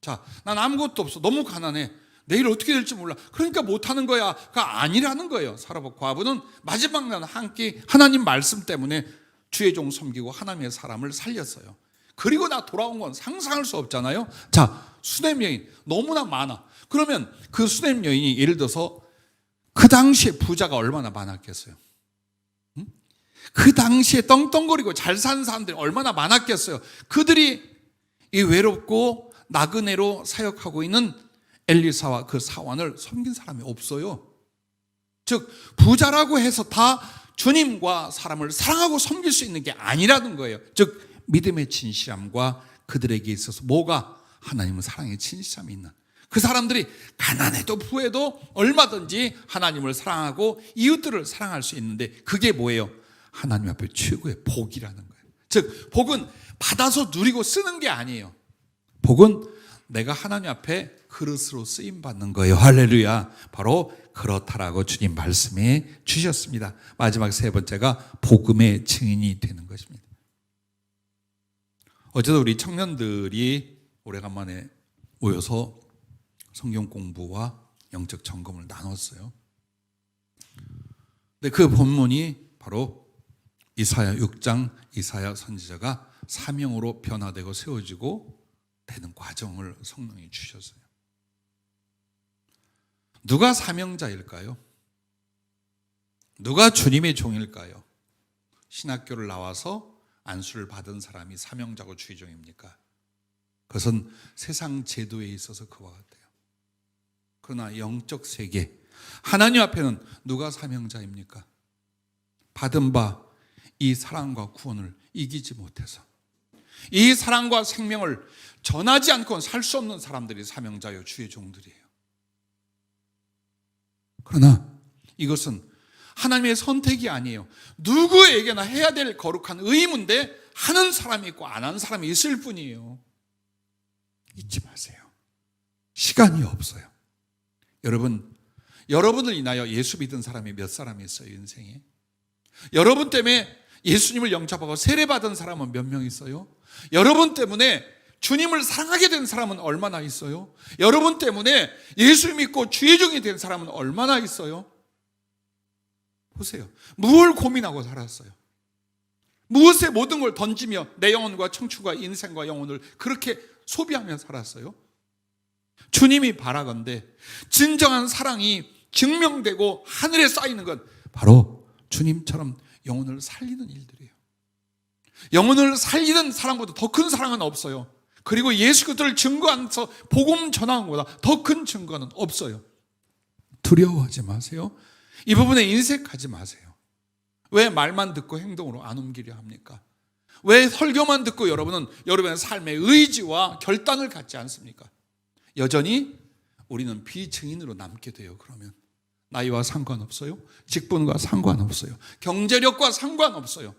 자, 난 아무것도 없어. 너무 가난해. 내일 어떻게 될지 몰라. 그러니까 못하는 거야가 아니라는 거예요. 사라복 과부는 마지막 날 한 끼 하나님 말씀 때문에 주의 종 섬기고 하나님의 사람을 살렸어요. 그리고 나 돌아온 건 상상할 수 없잖아요. 자, 수냄 여인 너무나 많아. 그러면 그 수냄 여인이 예를 들어서 그 당시에 부자가 얼마나 많았겠어요? 그 당시에 떵떵거리고 잘 사는 사람들이 얼마나 많았겠어요? 그들이 이 외롭고 나그네로 사역하고 있는 엘리사와 그 사환을 섬긴 사람이 없어요. 즉 부자라고 해서 다 주님과 사람을 사랑하고 섬길 수 있는 게 아니라는 거예요. 즉 믿음의 진실함과 그들에게 있어서 뭐가 하나님은 사랑의 진실함이 있는 그 사람들이 가난해도 부해도 얼마든지 하나님을 사랑하고 이웃들을 사랑할 수 있는데 그게 뭐예요? 하나님 앞에 최고의 복이라는 거예요. 즉 복은 받아서 누리고 쓰는 게 아니에요. 복은 내가 하나님 앞에 그릇으로 쓰임받는 거예요. 할렐루야. 바로 그렇다라고 주님 말씀해 주셨습니다. 마지막 세 번째가 복음의 증인이 되는 것입니다. 어제도 우리 청년들이 오래간만에 모여서 성경 공부와 영적 점검을 나눴어요. 근데 그 본문이 바로 이사야 6장 이사야 선지자가 사명으로 변화되고 세워지고 되는 과정을 성령이 주셨어요. 누가 사명자일까요? 누가 주님의 종일까요? 신학교를 나와서 안수를 받은 사람이 사명자고 주의 종입니까? 그것은 세상 제도에 있어서 그와 같아요. 그러나 영적 세계, 하나님 앞에는 누가 사명자입니까? 받은 바 이 사랑과 구원을 이기지 못해서 이 사랑과 생명을 전하지 않고는 살 수 없는 사람들이 사명자요 주의 종들이에요. 그러나 이것은 하나님의 선택이 아니에요. 누구에게나 해야 될 거룩한 의무인데 하는 사람이 있고 안 하는 사람이 있을 뿐이에요. 잊지 마세요. 시간이 없어요. 여러분, 여러분을 인하여 예수 믿은 사람이 몇 사람이 있어요, 인생에? 여러분 때문에 예수님을 영접하고 세례받은 사람은 몇 명 있어요? 여러분 때문에 주님을 사랑하게 된 사람은 얼마나 있어요? 여러분 때문에 예수 믿고 주의 종이 된 사람은 얼마나 있어요? 보세요. 무엇을 고민하고 살았어요? 무엇에 모든 걸 던지며 내 영혼과 청춘과 인생과 영혼을 그렇게 소비하며 살았어요? 주님이 바라건대 진정한 사랑이 증명되고 하늘에 쌓이는 건 바로 주님처럼 영혼을 살리는 일들이에요. 영혼을 살리는 사랑보다 더 큰 사랑은 없어요. 그리고 예수 그리스도를 증거하면서 복음 전하는 것보다 더 큰 증거는 없어요. 두려워하지 마세요. 이 부분에 인색하지 마세요. 왜 말만 듣고 행동으로 안 옮기려 합니까? 왜 설교만 듣고 여러분은 여러분의 삶의 의지와 결단을 갖지 않습니까? 여전히 우리는 비증인으로 남게 돼요. 그러면 나이와 상관없어요. 직분과 상관없어요. 경제력과 상관없어요.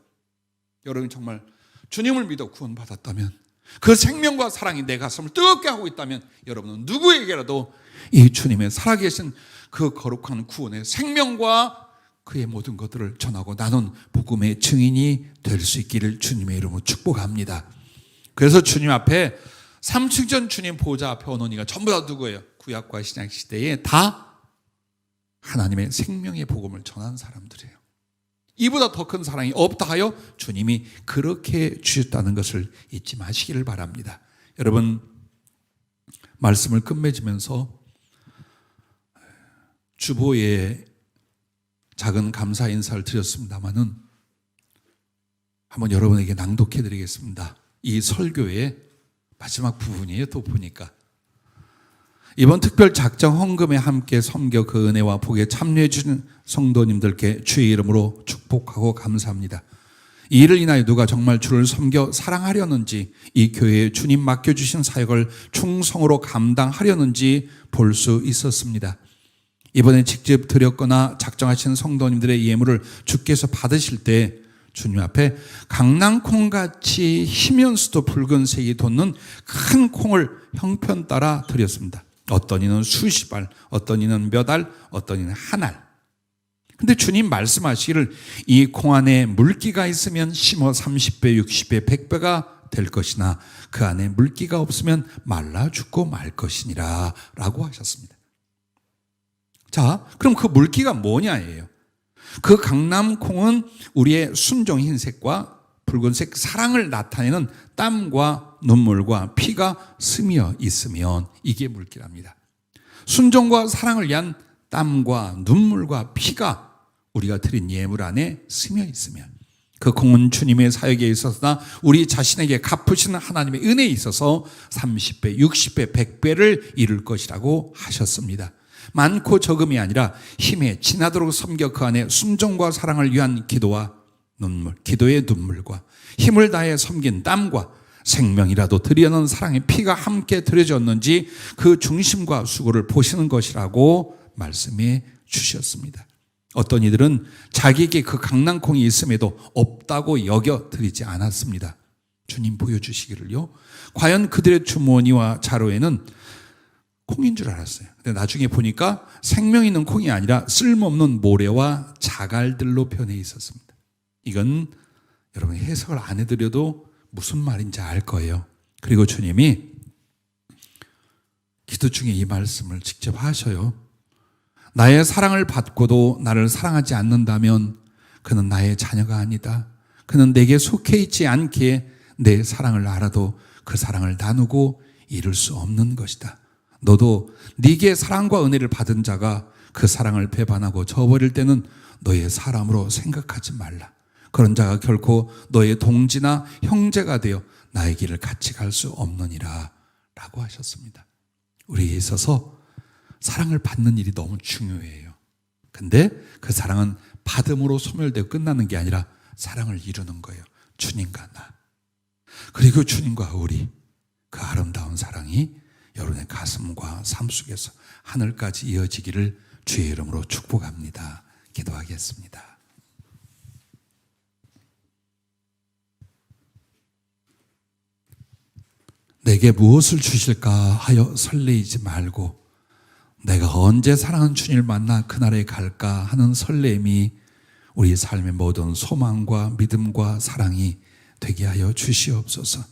여러분이 정말 주님을 믿어 구원받았다면 그 생명과 사랑이 내 가슴을 뜨겁게 하고 있다면 여러분은 누구에게라도 이 주님의 살아계신 그 거룩한 구원의 생명과 그의 모든 것들을 전하고 나눈 복음의 증인이 될 수 있기를 주님의 이름으로 축복합니다. 그래서 주님 앞에 3층 전 주님 보좌 앞에 오는 이가 전부 다 누구예요? 구약과 신약 시대에 다 하나님의 생명의 복음을 전한 사람들이에요. 이보다 더 큰 사랑이 없다 하여 주님이 그렇게 주셨다는 것을 잊지 마시기를 바랍니다. 여러분, 말씀을 끝맺으면서 주보에 작은 감사 인사를 드렸습니다마는 한번 여러분에게 낭독해 드리겠습니다. 이 설교의 마지막 부분이에요. 또 보니까 이번 특별 작정 헌금에 함께 섬겨 그 은혜와 복에 참여해 주신 성도님들께 주의 이름으로 축복하고 감사합니다. 이 일을 인하여 누가 정말 주를 섬겨 사랑하려는지, 이 교회에 주님 맡겨주신 사역을 충성으로 감당하려는지 볼 수 있었습니다. 이번에 직접 드렸거나 작정하신 성도님들의 예물을 주께서 받으실 때 주님 앞에 강낭콩같이 희면수도 붉은색이 돋는 큰 콩을 형편 따라 드렸습니다. 어떤 이는 수십 알, 어떤 이는 몇 알, 어떤 이는 한 알. 근데 주님 말씀하시기를 이 콩 안에 물기가 있으면 심어 30배, 60배, 100배가 될 것이나 그 안에 물기가 없으면 말라 죽고 말 것이니라 라고 하셨습니다. 자, 그럼 그 물기가 뭐냐예요. 그 강낭콩은 우리의 순종 흰색과 붉은색 사랑을 나타내는 땀과 눈물과 피가 스며 있으면 이게 물기랍니다. 순종과 사랑을 위한 땀과 눈물과 피가 우리가 드린 예물 안에 스며 있으면 그 콩은 주님의 사역에 있어서나 우리 자신에게 갚으시는 하나님의 은혜에 있어서 30배, 60배, 100배를 이룰 것이라고 하셨습니다. 많고 적음이 아니라 힘에 지나도록 섬겨 그 안에 순종과 사랑을 위한 기도와 눈물, 기도의 눈물과 힘을 다해 섬긴 땀과 생명이라도 드리려는 사랑의 피가 함께 드려졌는지 그 중심과 수고를 보시는 것이라고 말씀해 주셨습니다. 어떤 이들은 자기에게 그 강낭콩이 있음에도 없다고 여겨 드리지 않았습니다. 주님 보여주시기를요. 과연 그들의 주머니와 자루에는 콩인 줄 알았어요. 근데 나중에 보니까 생명 있는 콩이 아니라 쓸모없는 모래와 자갈들로 변해 있었습니다. 이건 여러분 해석을 안 해드려도 무슨 말인지 알 거예요. 그리고 주님이 기도 중에 이 말씀을 직접 하셔요. 나의 사랑을 받고도 나를 사랑하지 않는다면 그는 나의 자녀가 아니다. 그는 내게 속해 있지 않기에 내 사랑을 알아도 그 사랑을 나누고 이룰 수 없는 것이다. 너도 네게 사랑과 은혜를 받은 자가 그 사랑을 배반하고 저버릴 때는 너의 사람으로 생각하지 말라. 그런 자가 결코 너의 동지나 형제가 되어 나의 길을 같이 갈 수 없느니라 라고 하셨습니다. 우리에 있어서 사랑을 받는 일이 너무 중요해요. 근데 그 사랑은 받음으로 소멸되고 끝나는 게 아니라 사랑을 이루는 거예요. 주님과 나, 그리고 주님과 우리, 그 아름다운 사랑이 여러분의 가슴과 삶 속에서 하늘까지 이어지기를 주의 이름으로 축복합니다. 기도하겠습니다. 내게 무엇을 주실까 하여 설레이지 말고 내가 언제 사랑하는 주님을 만나 그날에 갈까 하는 설렘이 우리 삶의 모든 소망과 믿음과 사랑이 되게 하여 주시옵소서.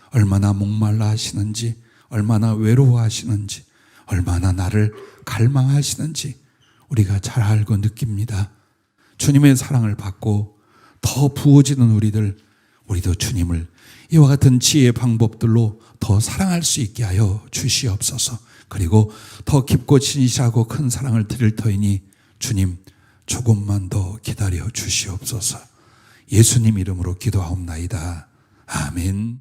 얼마나 목말라 하시는지, 얼마나 외로워하시는지, 얼마나 나를 갈망하시는지 우리가 잘 알고 느낍니다. 주님의 사랑을 받고 더 부어지는 우리도 주님을 이와 같은 지혜의 방법들로 더 사랑할 수 있게 하여 주시옵소서. 그리고 더 깊고 진실하고 큰 사랑을 드릴 터이니 주님 조금만 더 기다려 주시옵소서. 예수님 이름으로 기도하옵나이다. 아멘.